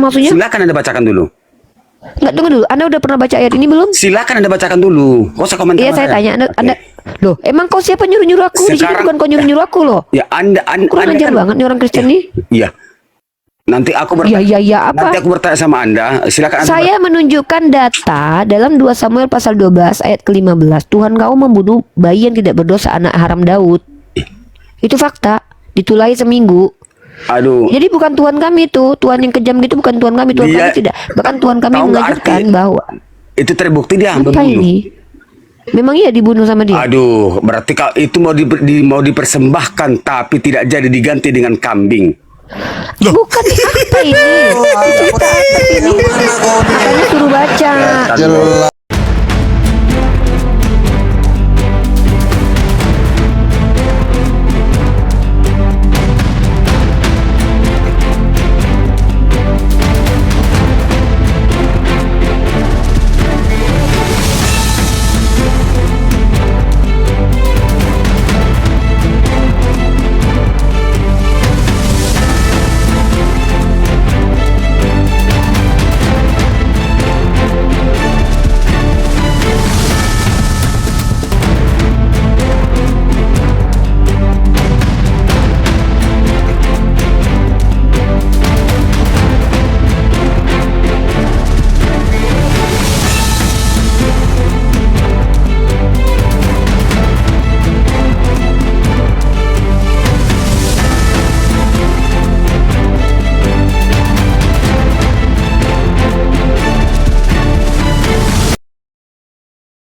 Maksudnya? Silakan Anda bacakan dulu. Nggak, tunggu dulu. Anda udah pernah baca ayat ini belum? Silakan Anda bacakan dulu. Kok usah komentar. Iya, saya tanya. Anda, loh, emang kau siapa nyuruh-nyuruh aku? Di sini Sekarang- bukan kau nyuruh-nyuruh aku loh. Ya, Anda Kurang ajar kan- banget nih orang Kristen nih. Iya. Nanti aku bertanya. Iya, apa? Nanti aku bertanya sama Anda. Silakan Anda. Saya menunjukkan data dalam 2 Samuel pasal 12 ayat ke-15. Tuhan kau membunuh bayi yang tidak berdosa, anak haram Daud. Itu fakta. Ditulai seminggu. Aduh. Jadi bukan Tuhan kami itu. Tuhan yang kejam gitu bukan Tuhan kami. Tuhan Dia- kami tidak. Bahkan Tuhan kami Tahu nggak mengajarkan arti- bahwa Itu terbukti dia apa membunuh. ini? Memang iya dibunuh sama dia. Aduh, berarti kalau itu mau dipersembahkan tapi tidak jadi diganti dengan kambing. Bukan apa ini? Cerita apa ini? Makanya suruh baca. Jelas.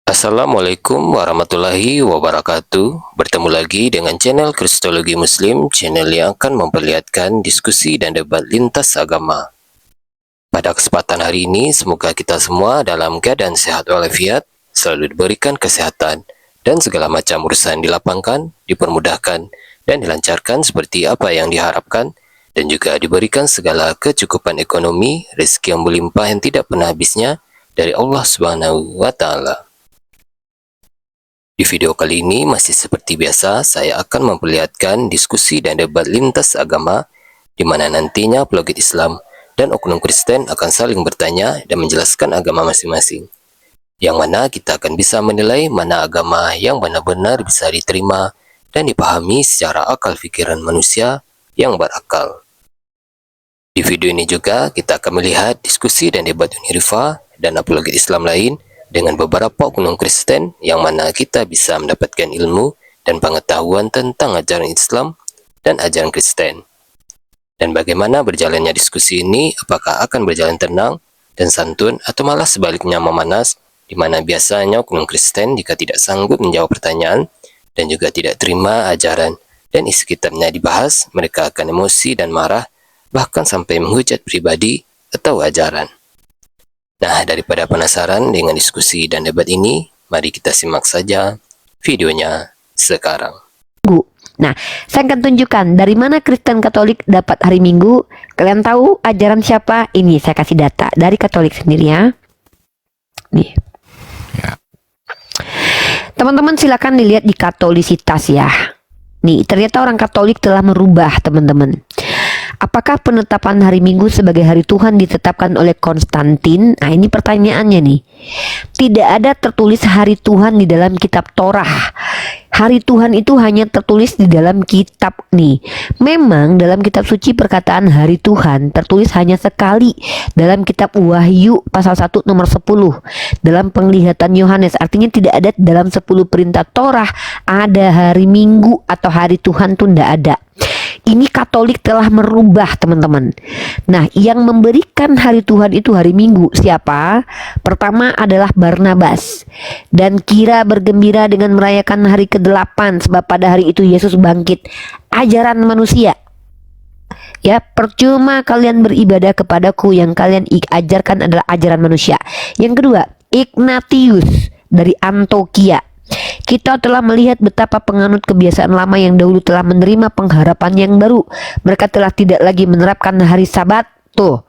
Assalamualaikum warahmatullahi wabarakatuh. Bertemu lagi dengan channel Kristologi Muslim, channel yang akan memperlihatkan diskusi dan debat lintas agama. Pada kesempatan hari ini, semoga kita semua dalam keadaan sehat walafiat, selalu diberikan kesehatan, dan segala macam urusan dilapangkan, dipermudahkan, dan dilancarkan seperti apa yang diharapkan, dan juga diberikan segala kecukupan ekonomi, rezeki yang berlimpah yang tidak pernah habisnya dari Allah Subhanahu wa Ta'ala. Di video kali ini masih seperti biasa, saya akan memperlihatkan diskusi dan debat lintas agama di mana nantinya apologet Islam dan oknum Kristen akan saling bertanya dan menjelaskan agama masing-masing. Yang mana kita akan bisa menilai mana agama yang benar-benar bisa diterima dan dipahami secara akal pikiran manusia yang berakal. Di video ini juga kita akan melihat diskusi dan debat Unirifa dan apologet Islam lain dengan beberapa oknum Kristen yang mana kita bisa mendapatkan ilmu dan pengetahuan tentang ajaran Islam dan ajaran Kristen. Dan bagaimana berjalannya diskusi ini, apakah akan berjalan tenang dan santun atau malah sebaliknya memanas, di mana biasanya oknum Kristen jika tidak sanggup menjawab pertanyaan dan juga tidak terima ajaran dan isi kitabnya dibahas, mereka akan emosi dan marah, bahkan sampai menghujat pribadi atau ajaran. Nah, daripada penasaran dengan diskusi dan debat ini, mari kita simak saja videonya sekarang. Nah, saya akan tunjukkan dari mana Kristen Katolik dapat hari Minggu. Kalian tahu ajaran siapa? Ini saya kasih data dari Katolik sendiri ya. Nih. Teman-teman silakan dilihat di Katolisitas ya. Nih, ternyata orang Katolik telah merubah teman-teman. Apakah penetapan hari Minggu sebagai hari Tuhan ditetapkan oleh Konstantin? Nah, ini pertanyaannya nih. Tidak ada tertulis hari Tuhan di dalam kitab Torah. Hari Tuhan itu hanya tertulis di dalam kitab nih. Memang dalam kitab suci perkataan hari Tuhan tertulis hanya sekali dalam kitab Wahyu pasal 1 nomor 10. Dalam penglihatan Yohanes, artinya tidak ada dalam 10 perintah Torah ada hari Minggu atau hari Tuhan tuh tidak ada. Ini Katolik telah merubah teman-teman. Nah, yang memberikan hari Tuhan itu hari Minggu siapa? Pertama adalah Barnabas. Dan kira bergembira dengan merayakan hari ke-8 sebab pada hari itu Yesus bangkit. Ajaran manusia. Ya, percuma kalian beribadah kepadaku, yang kalian ajarkan adalah ajaran manusia. Yang kedua, Ignatius dari Antioquia. Kita telah melihat betapa penganut kebiasaan lama yang dahulu telah menerima pengharapan yang baru. Mereka telah tidak lagi menerapkan hari Sabat, tuh,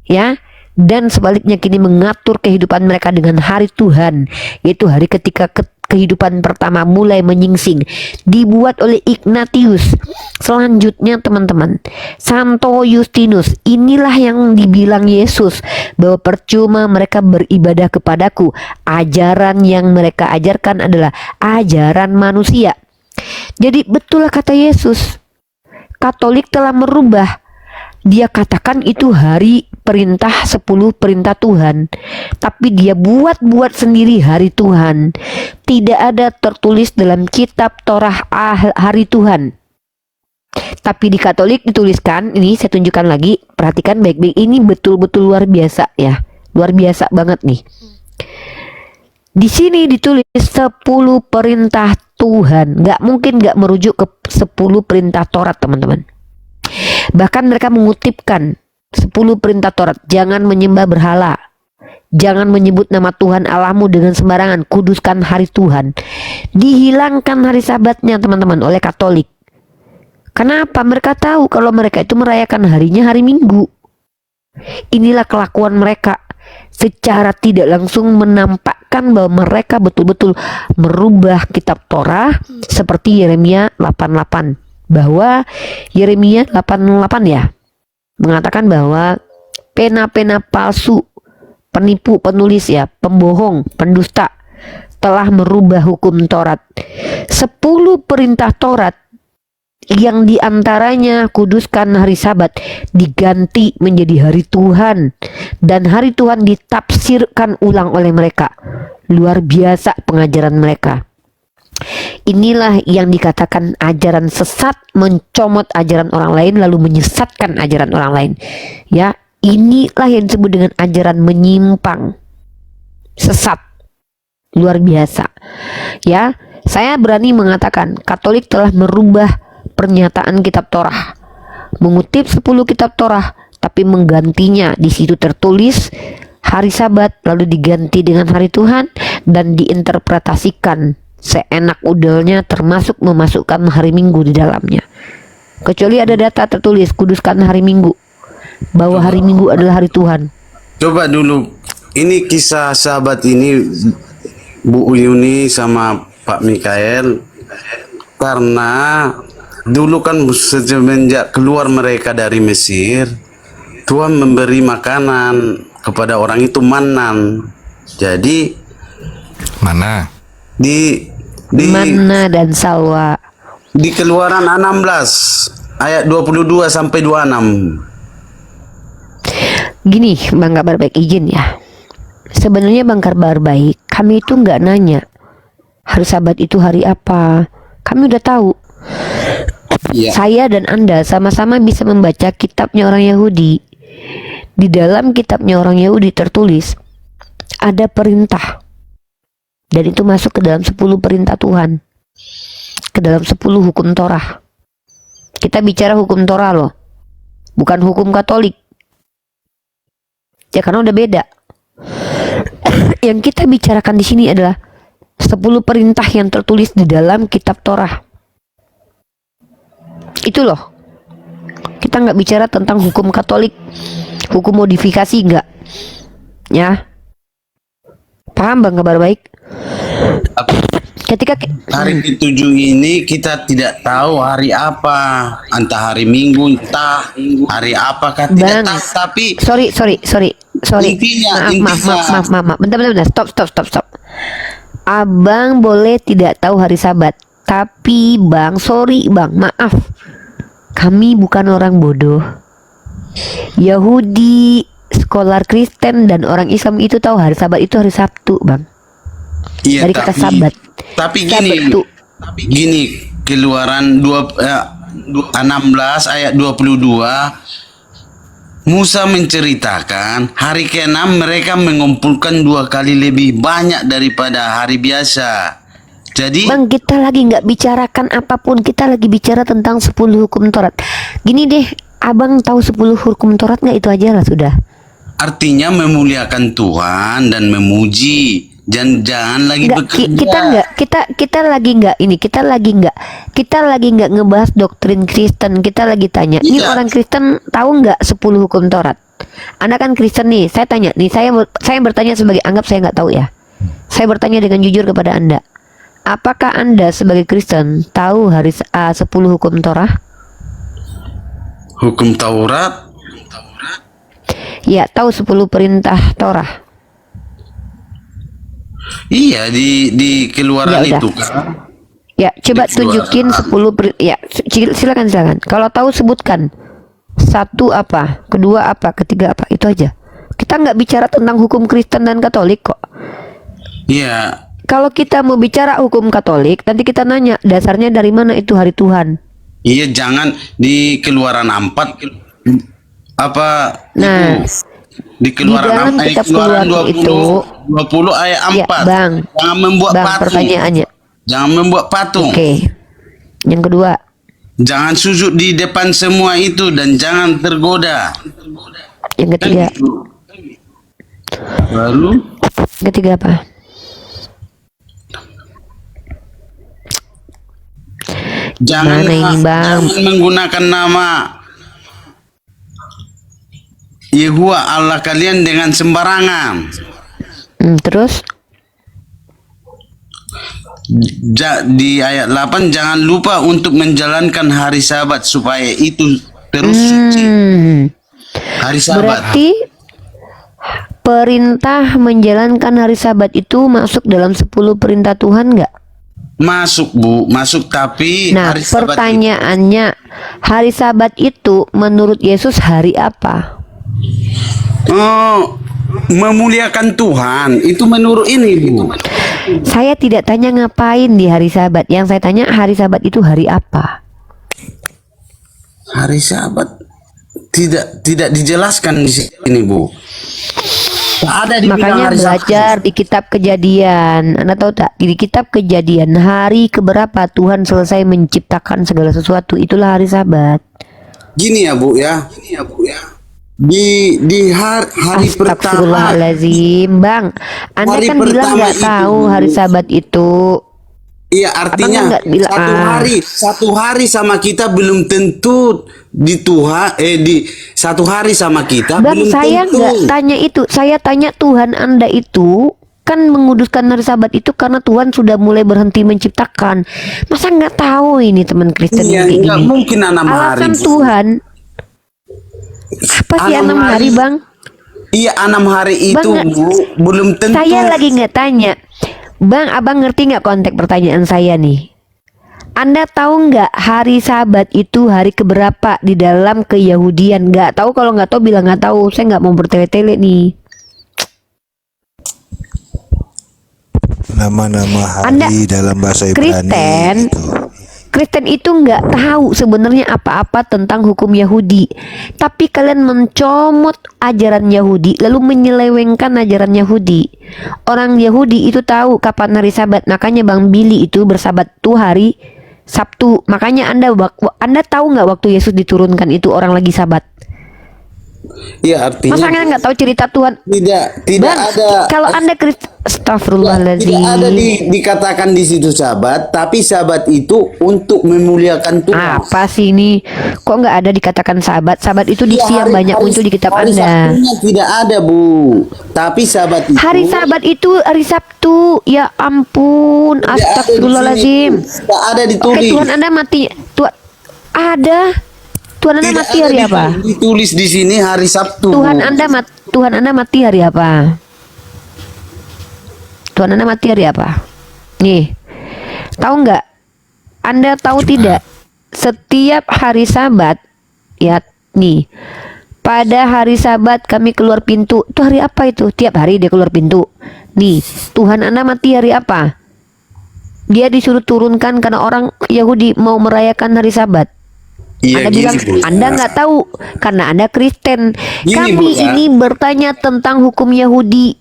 ya. Dan sebaliknya kini mengatur kehidupan mereka dengan hari Tuhan, yaitu hari ketika kehidupan pertama mulai menyingsing, dibuat oleh Ignatius. Selanjutnya teman-teman, Santo Justinus. Inilah yang dibilang Yesus bahwa percuma mereka beribadah kepadaku, ajaran yang mereka ajarkan adalah ajaran manusia. Jadi betul kata Yesus, Katolik telah merubah. Dia katakan itu hari perintah 10 perintah Tuhan, tapi dia buat sendiri hari Tuhan. Tidak ada tertulis dalam kitab Torah hari Tuhan. Tapi di Katolik dituliskan, ini saya tunjukkan lagi, perhatikan baik-baik, ini betul-betul luar biasa ya. Luar biasa banget nih. Di sini ditulis 10 perintah Tuhan. Nggak mungkin nggak merujuk ke 10 perintah Taurat, teman-teman. Bahkan mereka mengutipkan 10 perintah Taurat. Jangan menyembah berhala, jangan menyebut nama Tuhan Allahmu dengan sembarangan, kuduskan hari Tuhan. Dihilangkan hari Sabatnya teman-teman oleh Katolik. Kenapa? Mereka tahu kalau mereka itu merayakan harinya hari Minggu. Inilah kelakuan mereka, secara tidak langsung menampakkan bahwa mereka betul-betul merubah kitab Torah seperti Yeremia 88. Bahwa Yeremia 88 ya mengatakan bahwa pena-pena palsu, penipu, penulis ya, pembohong, pendusta telah merubah hukum Taurat. 10 perintah Taurat yang diantaranya kuduskan hari Sabat diganti menjadi hari Tuhan, dan hari Tuhan ditafsirkan ulang oleh mereka. Luar biasa pengajaran mereka. Inilah yang dikatakan ajaran sesat, mencomot ajaran orang lain lalu menyesatkan ajaran orang lain. Ya, inilah yang disebut dengan ajaran menyimpang, sesat. Luar biasa. Ya, saya berani mengatakan Katolik telah merubah pernyataan kitab Torah, mengutip 10 kitab Torah, tapi menggantinya. Di situ tertulis hari Sabat lalu diganti dengan hari Tuhan dan diinterpretasikan seenak udelnya, termasuk memasukkan hari Minggu di dalamnya. Kecuali ada data tertulis kuduskan hari Minggu, bahwa hari Minggu adalah hari Tuhan. Coba dulu, ini kisah sahabat ini, Bu Yuni sama Pak Mikael, karena dulu kan semenjak keluar mereka dari Mesir, Tuhan memberi makanan kepada orang itu, manan. Jadi Mana? di Mana dan salwa. di Keluaran 16 ayat 22 sampai 26. Gini Bang Kabar Baik, izin ya. Sebenarnya Bang Kabar Baik, kami itu nggak nanya hari Sabat itu hari apa. Kami udah tahu. Iya. Saya dan Anda sama-sama bisa membaca kitabnya orang Yahudi. Di dalam kitabnya orang Yahudi tertulis ada perintah, dan itu masuk ke dalam 10 perintah Tuhan, ke dalam 10 hukum Torah. Kita bicara hukum Torah loh, bukan hukum Katolik. Ya karena udah beda. Yang kita bicarakan di sini adalah 10 perintah yang tertulis di dalam kitab Torah. Itu loh. Kita nggak bicara tentang hukum Katolik, hukum modifikasi, nggak. Ya. Paham Bang Kabar Baik? Ketika Hari ke-7 ini kita tidak tahu hari apa, entah hari Minggu, entah hari apakah, tidak Bang, tahu. Tapi sorry. Intinya. Maaf. Bentar. Stop. Abang boleh tidak tahu hari Sabat, tapi Bang, sorry Bang, maaf. Kami bukan orang bodoh. Yahudi, sekolah Kristen dan orang Islam itu tahu hari Sabat itu hari Sabtu, Bang. iya, Dari kata Sabat. Tapi Sabtu. gini, Keluaran 16 ayat 22, Musa menceritakan hari ke-6 mereka mengumpulkan 2 kali lebih banyak daripada hari biasa. Jadi Bang, kita lagi nggak bicarakan apapun, kita lagi bicara tentang 10 hukum Taurat. Gini deh, Abang tahu 10 hukum Taurat nggak? Itu aja lah sudah. artinya memuliakan Tuhan dan memuji. Jangan lagi Nggak, bekerja. kita lagi nggak ngebahas doktrin Kristen. Kita lagi tanya, ini Iya. orang Kristen tahu nggak 10 hukum Taurat? Anda kan Kristen nih, saya tanya nih, saya bertanya sebagai, anggap saya nggak tahu ya. Saya bertanya dengan jujur kepada Anda. Apakah Anda sebagai Kristen tahu 10 hukum Torah? Hukum Taurat? Ya, tahu 10 perintah Torah. Iya, di keluaran Ya udah. itu kan. Ya, coba Di keluaran. tunjukin 10 ya, silakan. Kalau tahu sebutkan. Satu apa, kedua apa, ketiga apa, itu aja. Kita nggak bicara tentang hukum Kristen dan Katolik kok. Iya, Kalau kita mau bicara hukum Katolik, nanti kita nanya dasarnya dari mana itu hari Tuhan. iya, jangan di keluaran 4 apa Nah, itu di keluaran dalam kitab keluaran Keluaran 20 ayat Ya, 4. Bang. Jangan membuat Bang, patung. pertanyaannya. Jangan membuat patung. Oke. Yang kedua, Jangan sujud di depan semua itu dan jangan tergoda. yang ketiga, Kan gitu. Lalu apa? jangan Mana ini, Bang? jangan menggunakan nama Yehuwa Allah kalian dengan sembarangan. Terus, Di ayat 8 jangan lupa untuk menjalankan hari Sabat supaya itu terus suci. Hari Sabat. berarti perintah menjalankan hari Sabat itu masuk dalam 10 perintah Tuhan nggak? Masuk, Bu, masuk, tapi Nah, hari Sabat pertanyaannya, hari Sabat itu menurut Yesus hari apa? memuliakan Tuhan itu menurut ini, Bu. Saya tidak tanya ngapain di hari Sabat. Yang saya tanya hari Sabat itu hari apa? Hari Sabat tidak dijelaskan di sini, Bu. Tak ada dibilang Makanya hari belajar Sabat. di kitab Kejadian. Anda tahu tak? Di kitab Kejadian hari keberapa Tuhan selesai menciptakan segala sesuatu, itulah hari Sabat. Gini ya, Bu ya. Di hari pertama. Astagfirullahaladzim, Bang. Anda Hari kan bilang pertama nggak itu, tahu hari Sabat itu. Iya, artinya nggak bilang, satu hari sama kita belum tentu di Tuhan di satu hari sama kita Bang, belum saya tentu. nggak tanya itu. Saya tanya Tuhan Anda itu kan menguduskan hari Sabat itu karena Tuhan sudah mulai berhenti menciptakan. Masa nggak tahu ini teman Kristen Iya, kayak nggak gini? mungkin 6 hari. Alasan Tuhan apa sih 6 hari, Bang? Iya, 6 hari itu, Bang, Bu, belum tentu. Saya lagi nggak tanya, Bang. Abang ngerti nggak konteks pertanyaan saya nih? Anda tahu nggak hari Sabat itu hari keberapa di dalam keyahudian? Nggak tahu? Kalau nggak tahu bilang nggak tahu. Saya nggak mau bertele-tele nih. Nama-nama Anda hari dalam bahasa Ibrani Kristen, gitu. Kristen itu nggak tahu sebenarnya apa-apa tentang hukum Yahudi, tapi kalian mencomot ajaran Yahudi lalu menyelewengkan ajaran Yahudi. Orang Yahudi itu tahu kapan hari Sabat, makanya Bang Billy itu bersabat tuh hari Sabtu. Makanya Anda tahu nggak waktu Yesus diturunkan itu orang lagi Sabat? Iya, artinya Masa Anda nggak tahu cerita Tuhan? tidak Bang, ada. kalau Anda Kristen, astagfirullahaladzim. Tidak ada dikatakan di situ Sabat, tapi Sabat itu untuk memuliakan Tuhan. Apa sih ini? Kok nggak ada dikatakan Sabat? Sabat itu di Iya, siang banyak muncul di kitab hari Anda. Sabtunya tidak ada, Bu. Tapi Sabat itu Hari Sabat itu hari Sabtu. Ya ampun, tidak ada di astagfirullahaladzim. sini, Bu. Tidak ada Oke, ditulis. Tuhan Anda mati. Tuhan ada. Tuhan Anda Tidak mati ada hari apa? Ditulis di sini hari Sabtu. Tuhan Anda mati hari apa? Tuhan Anda mati hari apa? Nih, tahu nggak? Anda tahu tidak? Setiap hari Sabat, ya nih. Pada hari Sabat kami keluar pintu. Itu hari apa itu? Tiap hari dia keluar pintu. Nih, Tuhan Anda mati hari apa? Dia disuruh turunkan karena orang Yahudi mau merayakan hari Sabat. Iya, Anda gini, bilang Bu. Anda nggak tahu karena Anda Kristen. Gini, Kami Bu, ya. ini bertanya tentang hukum Yahudi.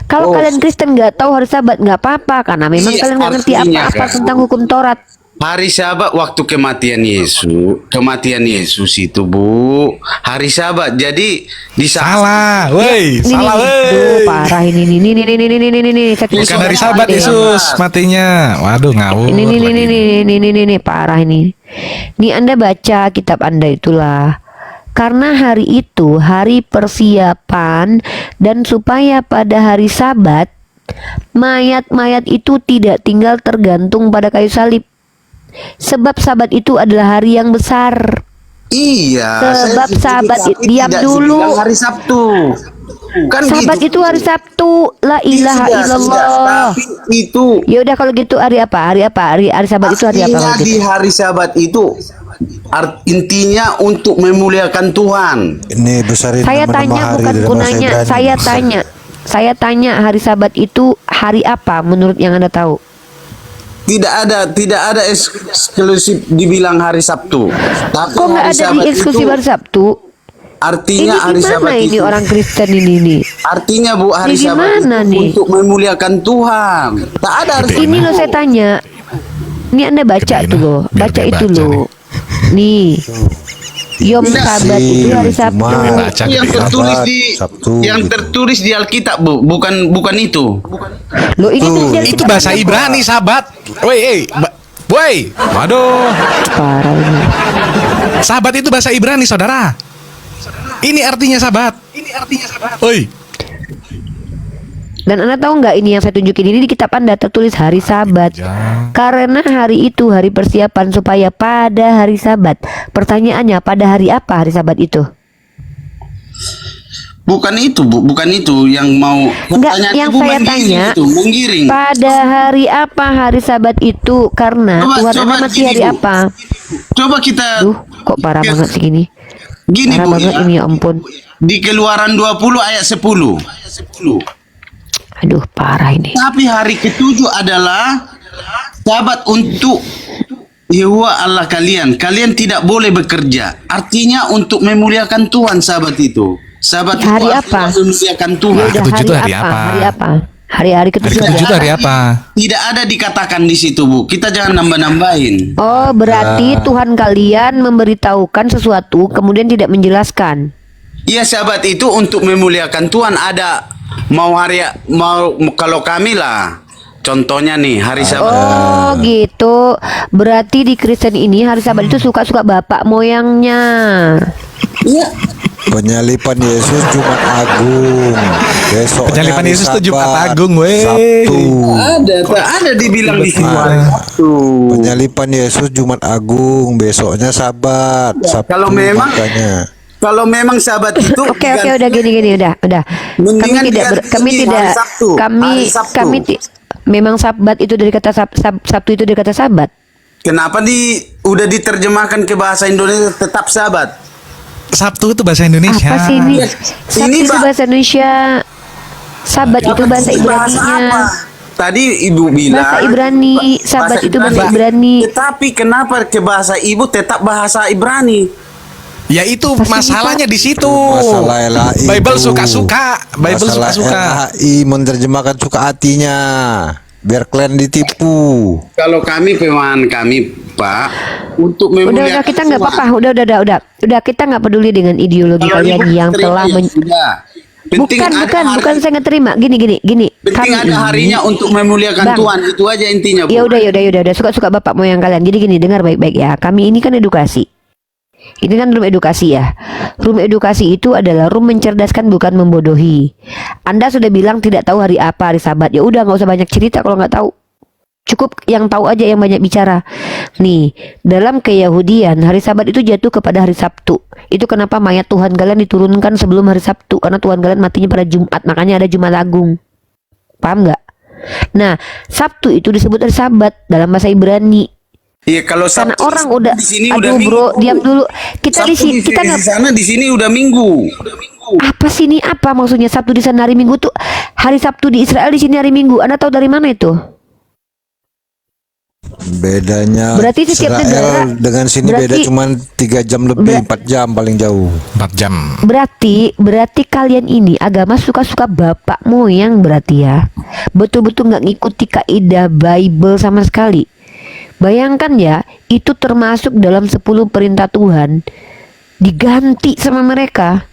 Kalau Oh. kalian Kristen nggak tahu hari Sabat nggak apa-apa karena memang Iya, kalian nggak ngerti artinya, apa-apa kan. tentang hukum Taurat. Hari Sabat waktu kematian Yesus itu, Bu. Hari Sabat. Jadi di Salah, woi, Nih, salah, nih, woi. duh, parah ini Saya Bukan sudah hari Sabat deh. Yesus matinya. Waduh, ngawur. Nih, Nih Anda baca kitab Anda itulah. Karena hari itu hari persiapan dan supaya pada hari Sabat Mayat-mayat itu tidak tinggal tergantung pada kayu salib. Sebab Sabat itu adalah hari yang besar. Iya, Sebab Sabat diam dulu. dibilang hari Sabtu. Kan Sabat gitu. itu hari Sabtu. La ilaha Sudah, illallah. Tapi itu Ya udah kalau gitu hari apa? Hari apa? Hari Sabat itu hari apa? artinya Kalau di gitu? hari Sabat itu intinya untuk memuliakan Tuhan. Ini besarin Saya nama-nama tanya hari bukan dalam bahasa kunanya. Ibrani. Saya tanya hari Sabat itu hari apa menurut yang Anda tahu? Tidak ada eksklusif dibilang hari Sabtu. Tapi Kok nggak hari ada di Sabat eksklusif itu hari Sabtu? artinya Ini hari gimana Sabat ini itu. orang Kristen ini nih? Artinya Bu, hari Ini Sabat itu gimana nih? untuk memuliakan Tuhan. Tak ada hari Ini loh saya tanya. Ini Anda baca Gedein tuh lah, loh, biar baca dia itu baca loh. Nih. Yom Tidak Sabat itu hari Sabtu. Cuma Baca yang gitu. tertulis Sabat, di Sabtu, yang gitu. tertulis di Alkitab Bu, bukan itu. Loh ini Tuh, dari Itu kitab bahasa mana kok? Ibrani, sahabat. Woi. Waduh. Parah ini. Sahabat itu bahasa Ibrani, saudara. Ini artinya sahabat. Woi. Dan Anda tahu nggak ini yang saya tunjukin ini di kitab Anda tertulis hari Sabat. Ya. Karena hari itu hari persiapan supaya pada hari Sabat. Pertanyaannya pada hari apa hari Sabat itu? Bukan itu Bu, bukan itu yang mau Enggak, pertanyaan yang Ibu saya menggiring tanya itu, menggiring. pada hari apa hari Sabat itu? Karena Coba- Tuhan coba Anda mati gini, hari Bu. apa? Coba kita Duh, kok parah Ya. banget sih gini. gini Parah Bu banget ya. ini ya ampun. Di Keluaran 20 ayat 10. Aduh, parah ini. Tapi hari ketujuh adalah Sabat untuk Yehova Allah kalian. Kalian tidak boleh bekerja. Artinya untuk memuliakan Tuhan Sabat itu. Sabat Hari itu apa? artinya memuliakan Ya Tuhan. udah ketujuh itu hari hari apa? apa? Hari apa? Hari Hari ketujuh. ketujuh itu hari apa? Tidak ada dikatakan di situ Bu. Kita jangan nambah-nambahin. Oh, berarti Tuhan kalian memberitahukan sesuatu kemudian tidak menjelaskan. Iya Sabat itu untuk memuliakan Tuhan. Ada mau kalau kami lah. Contohnya nih hari Sabat. Oh gitu. Berarti di Kristen ini hari Sabat itu suka-suka bapak moyangnya. Iya. Penyalipan Yesus Jumat Agung. Besok Penyalipan Yesus itu Jumat Agung, weh. Sabtu. Tak ada dibilang di situ hari Sabtu. Penyalipan Yesus Jumat Agung, besoknya Sabat. Sabtu Kalau memang- makanya. Kalau memang Sabat itu Oke, udah gini udah. Mendingan Kami diganti tidak hari Sabtu. kami Hari Sabtu. kami memang Sabat itu dari kata Sabtu itu dari kata Sabat. Kenapa udah diterjemahkan ke bahasa Indonesia tetap Sabat? Sabtu itu bahasa Indonesia. Apa sih ini? Ya, Sabtu ini, itu Pak. bahasa Indonesia. Sabat itu bahasa itu Ibraninya. apa? Tadi Ibu bilang Bahasa Ibrani, Sabat itu bahasa Ibrani. Tetapi kenapa ke bahasa Ibu tetap bahasa Ibrani? Ya itu Apa sih, masalahnya di situ. Masalah LHI Bible itu. suka-suka. Bible Masalah suka-suka. LHI menerjemahkan suka hatinya. Biar kalian ditipu. Kalau kami pemahaman kami Pak untuk memuliakan Udah kita nggak Tuhan. apa-apa. Udah kita nggak peduli dengan ideologi Kalau kalian Ibu yang terima telah ya sudah. Penting ada hari- bukan saya nggak terima. Gini. Penting Kami ada harinya untuk memuliakan Bang. Tuhan, itu aja intinya Bu. Ya udah suka-suka bapak moyang kalian. Jadi gini, dengar baik-baik ya. Kami ini kan edukasi. Ini kan room edukasi ya. Room edukasi itu adalah room mencerdaskan bukan membodohi. Anda sudah bilang tidak tahu hari apa hari Sabat. Ya udah nggak usah banyak cerita kalau nggak tahu. Cukup yang tahu aja yang banyak bicara. Nih, dalam keyahudian hari Sabat itu jatuh kepada hari Sabtu. Itu kenapa mayat Tuhan kalian diturunkan sebelum hari Sabtu, karena Tuhan kalian matinya pada Jumat, makanya ada Jumat Agung. Paham nggak? Nah, Sabtu itu disebut hari Sabat dalam bahasa Ibrani. Iya kalau Karena Sabtu orang udah, di sini aduh udah bro, minggu. diam dulu. Kita di Sabtu sini, kita di nggak. sana di sini udah minggu. Apa sih ini? Apa maksudnya Sabtu di sana hari Minggu tuh? Hari Sabtu di Israel di sini hari Minggu. Anda tahu dari mana itu? Bedanya Berarti setiap negara- Israel dengan sini beda berarti- cuman 3 jam lebih, 4 jam paling jauh. 4 jam. Berarti kalian ini agama suka-suka bapak moyang berarti ya. Betul-betul nggak ngikuti kaidah Bible sama sekali. Bayangkan ya, itu termasuk dalam 10 perintah Tuhan. Diganti sama mereka.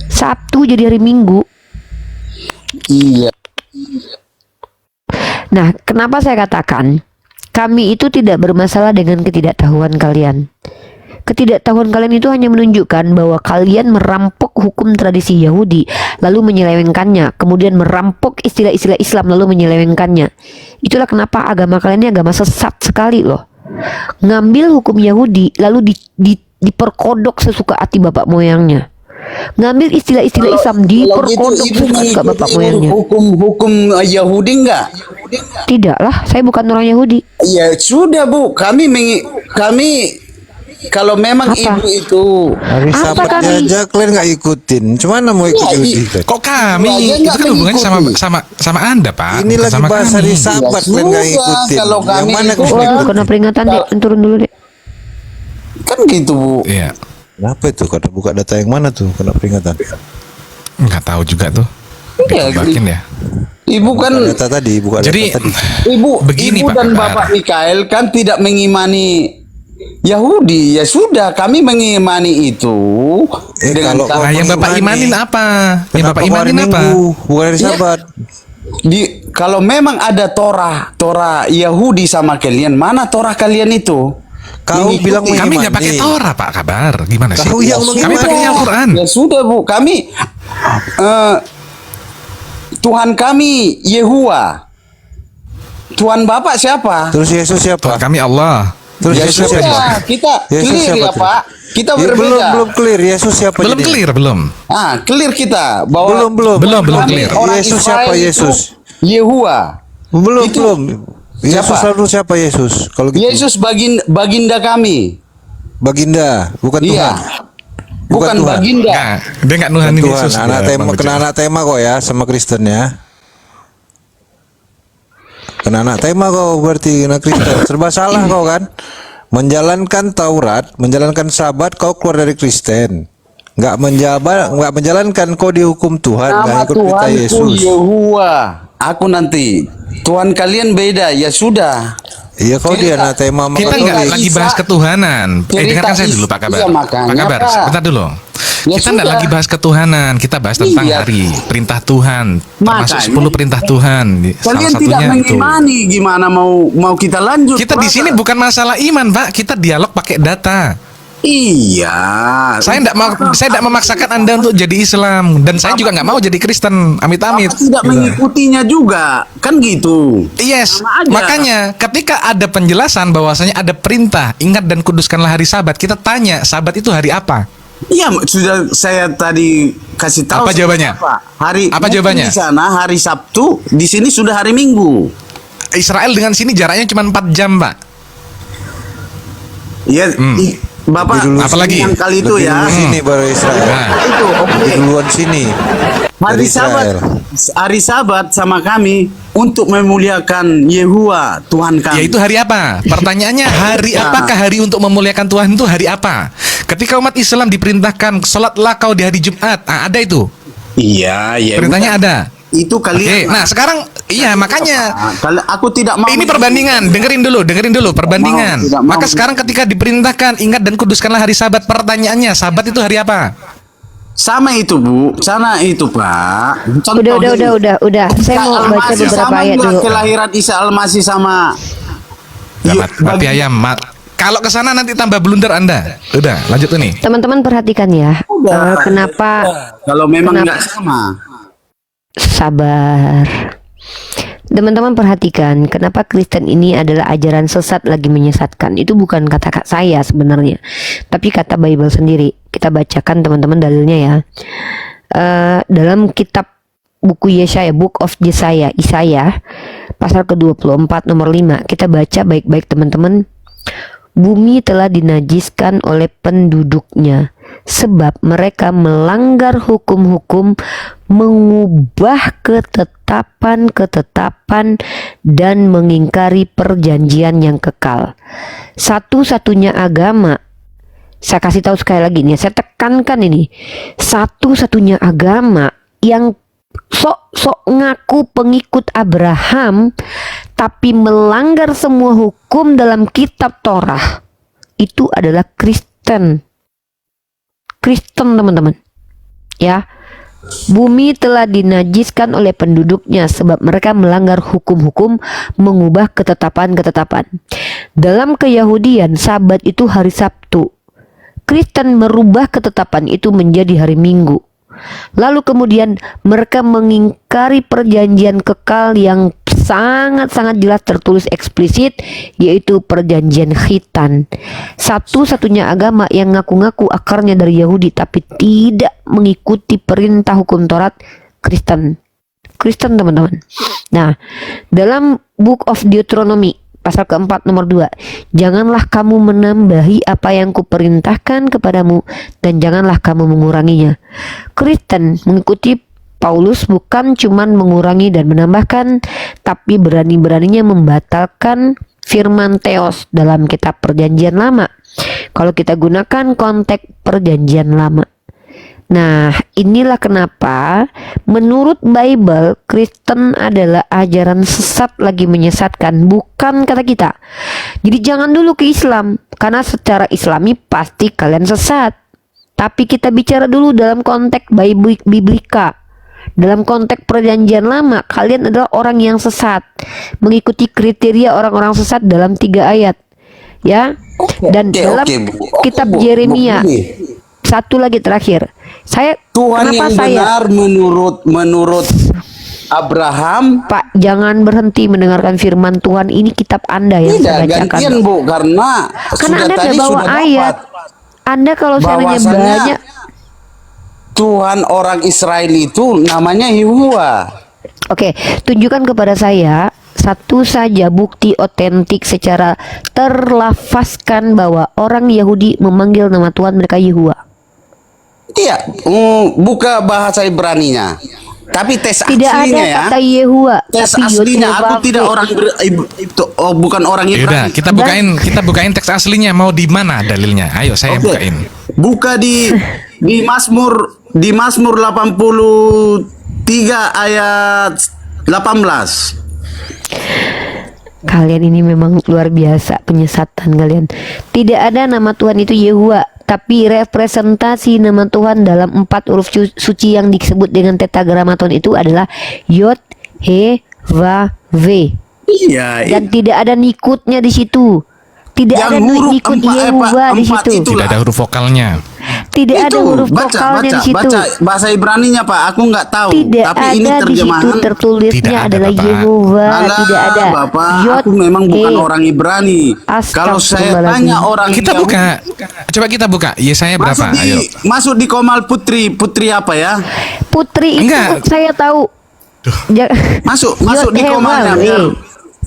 Sabtu jadi hari Minggu. Iya. Nah, kenapa saya katakan kami itu tidak bermasalah dengan ketidaktahuan kalian. Ketidaktahuan kalian itu hanya menunjukkan bahwa kalian merampok hukum tradisi Yahudi lalu menyelewengkannya, kemudian merampok istilah-istilah Islam lalu menyelewengkannya. Itulah kenapa agama kalian ini agama sesat sekali loh. Ngambil hukum Yahudi lalu diperkodok sesuka hati bapak moyangnya. Ngambil istilah-istilah Islam diperkodok sesuka hati bapak moyangnya. Hukum Yahudi enggak? Tidaklah, saya bukan orang Yahudi. Ya sudah Bu, kami kalau memang Apa? ibu itu Hari Apa Sabatnya kami? aja kalian nggak ikutin. Cuman mau ikut Yahudi? Kok kami? Wah, dia Itu nggak kan hubungannya mengikuti. sama Anda, Pak. Ini bukan lagi sama bahas kami. hari Sabat Ya kalian nggak sudah, ikutin. kalau Yang kami mana itu Oh, kalian itu ikut? kena peringatan deh, turun dulu deh. kan gitu Bu. Iya. Kenapa itu? Kata buka data yang mana tuh? Kena peringatan. Nggak tahu juga tuh. Iya, Dikobakin ya. Ibu kan Data tadi, buka Jadi data tadi. begini, ibu Pak dan Kabar. Bapak Mikael kan tidak mengimani Yahudi. Ya sudah, kami mengimani itu dengan kalau Nah, yang Bapak Imani. imanin apa? Yang Kenapa Bapak kok hari imanin apa? Minggu, bukan hari Iya. Sabat? kalau memang ada Torah Yahudi sama kalian, mana Torah kalian itu? Kau Mengikuti. bilang Kami mengimani. nggak pakai Torah, Pak Kabar. Gimana sih? Kau yang Kami mengimani. pakainya Al-Quran. Ya sudah Bu, kami Tuhan kami Yehuwa. Tuhan Bapak siapa? Terus Yesus Tuhan siapa? kami Allah. Terus Ya Yesus sudah, siapa? kita Yesus clear siapa ya tuh? Pak. Kita Ya, berbeda. belum clear. Yesus siapa Belum jadi? clear, belum. Clear kita bahwa Belum Belum kami clear. orang Yesus Israel siapa itu Yesus? Yehuwa. Belum. Yesus Siapa? lalu siapa Yesus? Kalau gitu. Yesus baginda kami. Baginda, bukan Iya. Tuhan. Bukan Tuhan. baginda. Nggak, dia nggak nuhanin Tuhan, Yesus. anak dia, tema, Bang kena Ujo. anak tema kok ya sama Kristen ya. Kena anak tema kau berarti kena Kristen. Serba salah kau kan. Menjalankan Taurat, menjalankan Sabat kau keluar dari Kristen. Nggak menjalankan kau dihukum Tuhan, nggak Nama ikut perintah Tuhanku Yesus. Yehuwa. Aku nanti. Tuhan kalian beda. Ya sudah. Iya kau dia anak tema sama Kita nggak Cerita lagi Isa- bahas ketuhanan. cerita Dengarkan saya Isa- dulu Pak Kabar. iya, makanya, Pak Kabar, Pak. sebentar dulu. Ya Kita nggak sudah. lagi bahas ketuhanan. Kita bahas tentang Iya. hari perintah Tuhan. Termasuk Makanya. 10 perintah Tuhan. Salah Kalian tidak satunya itu. mengimani. Gimana mau kita lanjut? Kita di sini brother? bukan masalah iman, Pak. Kita dialog pakai data. Iya. Saya tidak memaksakan Anda untuk jadi Islam dan saya juga nggak mau jadi Kristen. Amit-amit. Bapak tidak mengikutinya juga. Kan gitu. Yes, Sama aja. makanya ketika ada penjelasan bahwasanya ada perintah ingat dan kuduskanlah hari Sabat, kita tanya Sabat itu hari apa? Iya, sudah saya tadi kasih tahu. Apa jawabannya? Hari Apa mungkin jawabannya? Di sana hari Sabtu, di sini sudah hari Minggu. Israel dengan sini jaraknya cuma 4 jam, Pak. Iya, Bapak Lebih dulu Apalagi? yang kali itu Lebih ya. dulu sini baru Israel. Nah, Itu oke. Lebih duluan sini. Hari Dari Sabat, Israel. hari Sabat sama kami untuk memuliakan Yehuwa Tuhan kami. ya itu hari apa? Pertanyaannya hari apakah hari untuk memuliakan Tuhan itu hari apa? Ketika umat Islam diperintahkan sholatlah kau di hari Jumat, ada itu. Iya, iya. Perintahnya ada. Itu Oke, kalian. nah sekarang iya makanya Kalau aku tidak mau. ini perbandingan, dengerin dulu perbandingan. Tidak mau. Maka sekarang ketika diperintahkan ingat dan kuduskanlah hari Sabat, pertanyaannya Sabat itu hari apa? Sama itu Bu, sana itu Pak. Contoh Udah. Saya mau Isa baca Al-Masih beberapa sama ayat nggak dulu. kelahiran Isa Al-Masih sama. Dapat mati ayam. Kalau ke sana nanti tambah blunder Anda. Udah, lanjut nih. Teman-teman perhatikan ya. Kenapa Kalau memang Kenapa? nggak sama. sabar? Teman-teman perhatikan kenapa Kristen ini adalah ajaran sesat lagi menyesatkan. Itu bukan kata saya sebenarnya, tapi kata Bible sendiri. Kita bacakan teman-teman dalilnya ya. Dalam kitab buku Yesaya, Book of Isaiah, pasal ke-24 nomor 5. Kita baca baik-baik teman-teman. Bumi telah dinajiskan oleh penduduknya, sebab mereka melanggar hukum-hukum, mengubah ketetapan-ketetapan, dan mengingkari perjanjian yang kekal. Satu-satunya agama, saya kasih tahu sekali lagi nih, saya tekankan ini, satu-satunya agama yang sok-sok ngaku pengikut Abraham tapi melanggar semua hukum dalam kitab Torah, itu adalah Kristen. Teman-teman. Ya. Bumi telah dinajiskan oleh penduduknya sebab mereka melanggar hukum-hukum, mengubah ketetapan-ketetapan. Dalam keyahudian, Sabat itu hari Sabtu. Kristen merubah ketetapan itu menjadi hari Minggu. Lalu kemudian mereka mengingkari perjanjian kekal yang sangat-sangat jelas tertulis eksplisit, yaitu perjanjian khitan. Satu-satunya agama yang ngaku-ngaku akarnya dari Yahudi tapi tidak mengikuti perintah hukum Taurat, Kristen. Kristen, teman-teman. Nah, dalam Book of Deuteronomy pasal keempat nomor 2, janganlah kamu menambahi apa yang kuperintahkan kepadamu dan janganlah kamu menguranginya. Kristen mengikuti Paulus bukan cuman mengurangi dan menambahkan, tapi berani-beraninya membatalkan firman Theos dalam kitab perjanjian lama kalau kita gunakan konteks perjanjian lama. Nah, inilah kenapa menurut Bible Kristen adalah ajaran sesat lagi menyesatkan, bukan kata kita. Jadi jangan dulu ke Islam, karena secara Islami pasti kalian sesat. Tapi kita bicara dulu dalam konteks Biblika. Dalam konteks perjanjian lama, kalian adalah orang yang sesat, mengikuti kriteria orang-orang sesat dalam 3 ayat. Ya. Dan dalam kitab Yeremia, satu lagi terakhir. Tuhan Kenapa yang saya benar menurut Abraham. Pak, jangan berhenti mendengarkan firman Tuhan. Ini kitab Anda yang Tidak, saya bacakan. gantian Bu, karena sudah Anda tadi tidak bawa sudah ayat. dapat Anda kalau saya nanya bahwasannya banyak. Tuhan orang Israel itu namanya Yehuwa. Oke, tunjukkan kepada saya satu saja bukti otentik secara terlafazkan bahwa orang Yahudi memanggil nama Tuhan mereka Yehuwa. Iya, buka bahasa Ibraninya. Tapi tes Tidak ada aslinya ya. kata Yehuwa, Tes tapi aslinya aku Yod-Heh-Vaveh. tidak orang bukan orang Yaudah, Ibrani. kita bukain teks aslinya. Mau di mana dalilnya? Ayo saya Oke. bukain. Buka di Mazmur 83 ayat 18. Kalian ini memang luar biasa penyesatan kalian. Tidak ada nama Tuhan itu Yehuwa, tapi representasi nama Tuhan dalam 4 huruf suci yang disebut dengan tetragramaton itu adalah Yod, He, Va, V. Iya, Dan tidak ada nikutnya di situ. Tidak yang ada huruf nikut empat Yehuwa di empat situ. Tidak ada huruf vokalnya. Tidak ada huruf vokalnya di situ. baca bahasa Ibraninya Pak, aku nggak tahu. Tidak Tapi ada ini di situ terjemahan. Tidak tertulisnya ada, adalah Bapak. Yehuwa. Alah, Tidak ada. Bapak, Yod, aku memang bukan He. orang Ibrani. Kalau saya Astagfirullahaladzim. tanya orang Kita Yahudi, buka. Coba kita buka. Yesaya berapa? Ayo. masuk di Komal Putri apa ya? Putri itu Enggak. saya tahu. Ja- Masuk Yod, di He, Komalnya. Va, V.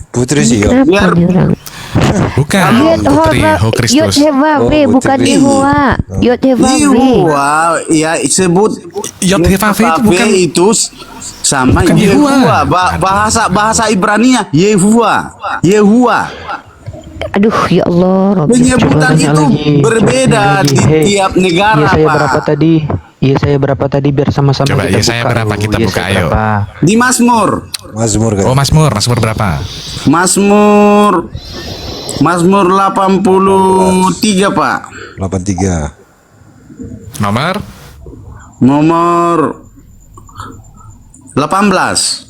Putri sih yo. Kenapa Biar- nih orang? Bukan. Putri, Ho Kristus. Yod-Heh-Vaveh, Oh, bukan Putri. Yehuwa. Yod-Heh-Vaveh. Yehuwa, ya sebut Yod-Heh-Vaveh itu bukan- itu sama Bukan Yehuwa. Yehuwa. Bahasa Ibraninya Yehuwa. Aduh, ya Allah. Rabbi. Penyebutan Tanya itu lagi, berbeda lagi. di Hey, tiap negara, Iya saya Pak. berapa tadi? Iya saya berapa tadi biar sama-sama Coba, kita iya, saya buka. berapa? dulu. Kita Iya, buka, saya ayo. berapa? Di Mazmur Oh, Mazmur berapa? Mazmur 83, Pak. 83. Nomor? Nomor 18.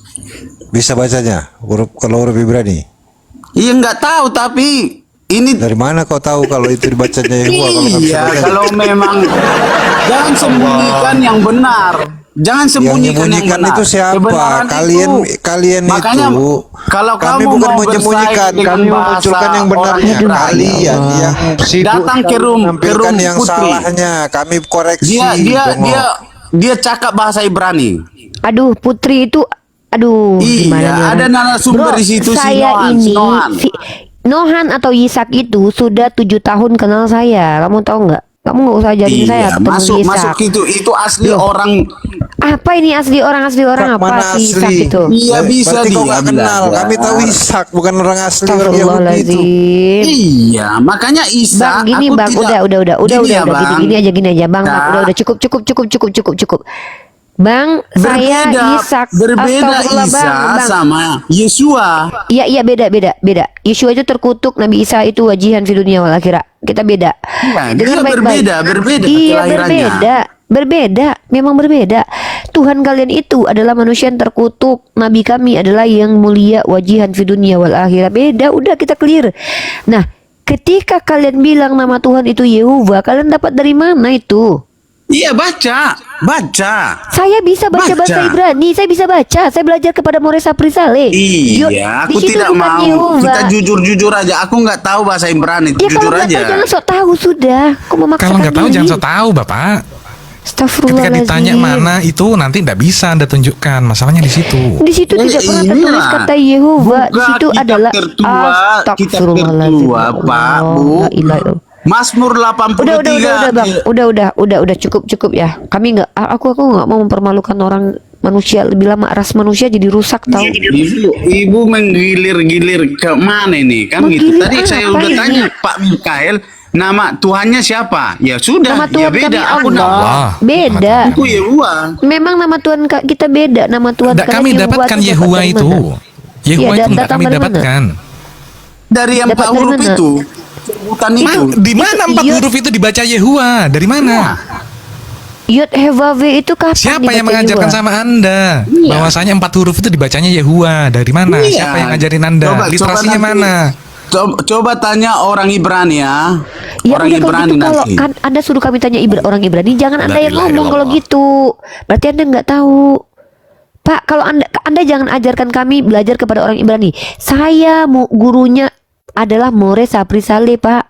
Bisa bacanya? Kalau huruf Ibrani. Iya nggak tahu tapi ini Dari mana kau tahu kalau itu dibacanya Yehuwa kalau nggak bisa iya baca? kalau memang jangan sembunyikan yang benar. Jangan Yang sembunyikan yang menyembunyikan benar. itu siapa? Kebenaran Kalian Makanya, itu. kalau kami kamu bukan mau menyembunyikan, bersaing dengan kami memunculkan bahasa yang benarnya. orang Ibrani, Kalian yang sibuk datang ke room menampilkan yang Putri. salahnya. Kami koreksi. Bengok. Dia cakap bahasa Ibrani. Aduh, Putri itu, aduh, Iya, gimana nih ada orang? narasumber Bro, di situ, si saya Nohan, ini, si Nohan. Nohan atau Yisak itu sudah 7 tahun kenal saya. Kamu tahu nggak? Kamu nggak usah jadi saya Iya, ketemu masuk Yisak. itu asli Loh. orang. Apa ini asli orang Mana apa si Yisak asli? itu? Iya, bisa Berarti kau dia nggak kenal. bilang. Kami tahu Ishak bukan orang asli orang Yahudi itu. Astagfirullahaladzim. Iya, makanya Isa. Bang, gini aku bang, tidak- udah, Gini ya, Bang. gini aja bang, Nah. udah cukup. Bang, saya Yisak, berbeda Astagfirullah, Isa bang. sama Yesua. Iya beda. Yeshua itu terkutuk, Nabi Isa itu wajihan fi dunia wal akhirah. Kita beda. Iya, Dengar dia baik-baik. berbeda Iya kelahirannya. memang berbeda. Tuhan kalian itu adalah manusia yang terkutuk. Nabi kami adalah yang mulia wajihan fi dunia wal akhirah. Beda, udah kita clear. Nah, Ketika kalian bilang nama Tuhan itu Yehovah, kalian dapat dari mana itu? Iya, baca. Saya bisa baca bahasa Ibrani, saya bisa baca. Saya belajar kepada More Sapri Saleh. Iya, Di aku situ tidak bukan mau. Yehovah. Kita jujur-jujur aja. Aku nggak tahu bahasa Ibrani. Ya Jujur kalau nggak aja. tahu jangan sok tahu sudah. Kok memaksakan Kalau nggak tahu diri? jangan so tahu, Bapak. Ketika Astagfirullahaladzim. ditanya mana itu nanti tidak bisa Anda tunjukkan. Masalahnya di situ. Di situ tidak pernah inilah. tertulis kata Yehovah. Di Bukan situ kitab adalah tertua, Astagfirullahaladzim. kitab tertua, Ya Pak, Allah, Bu. la ilaha illallah. Mazmur 83. Udah bang, udah cukup ya. Kami nggak, aku nggak mau mempermalukan orang manusia lebih lama, ras manusia jadi rusak tahu. Ibu menggilir-gilir ke mana ini? Kan gitu. Menggilir Tadi saya apa udah ini? tanya Pak Mikael, nama Tuhannya siapa? Ya sudah, Nama ya Tuhan beda. kami Aku Allah. Allah. Beda. Aku Yehuwa. Memang nama Tuhan kita beda. Nama Tuhan Tidak, kami kalian dapatkan dapat Yehuwa dari itu. mana? Yehuwa Iya, itu nggak datang kami dari mana? dapatkan. Dari yang Dapat 4 dari huruf mana? itu. Sebutan itu. Di mana 4 Yud- huruf itu dibaca Yehuwa? Dari mana? Yud Hevave itu kapan Siapa yang dibaca mengajarkan Yehuwa? sama Anda bahwasanya 4 huruf itu dibacanya Yehuwa? Dari mana? Iya. Siapa yang ngajarin Anda? Literasinya nanti- mana? Coba tanya orang Ibrani ya. Ya Orang udah kalau Ibrani gitu, kalau nanti. kan Anda suruh kami tanya orang Ibrani, jangan Anda yang ilaha ngomong kalau illallah. gitu. Berarti Anda nggak tahu. Pak, kalau Anda jangan ajarkan kami belajar kepada orang Ibrani. Saya gurunya adalah More Sapri Saleh, Pak.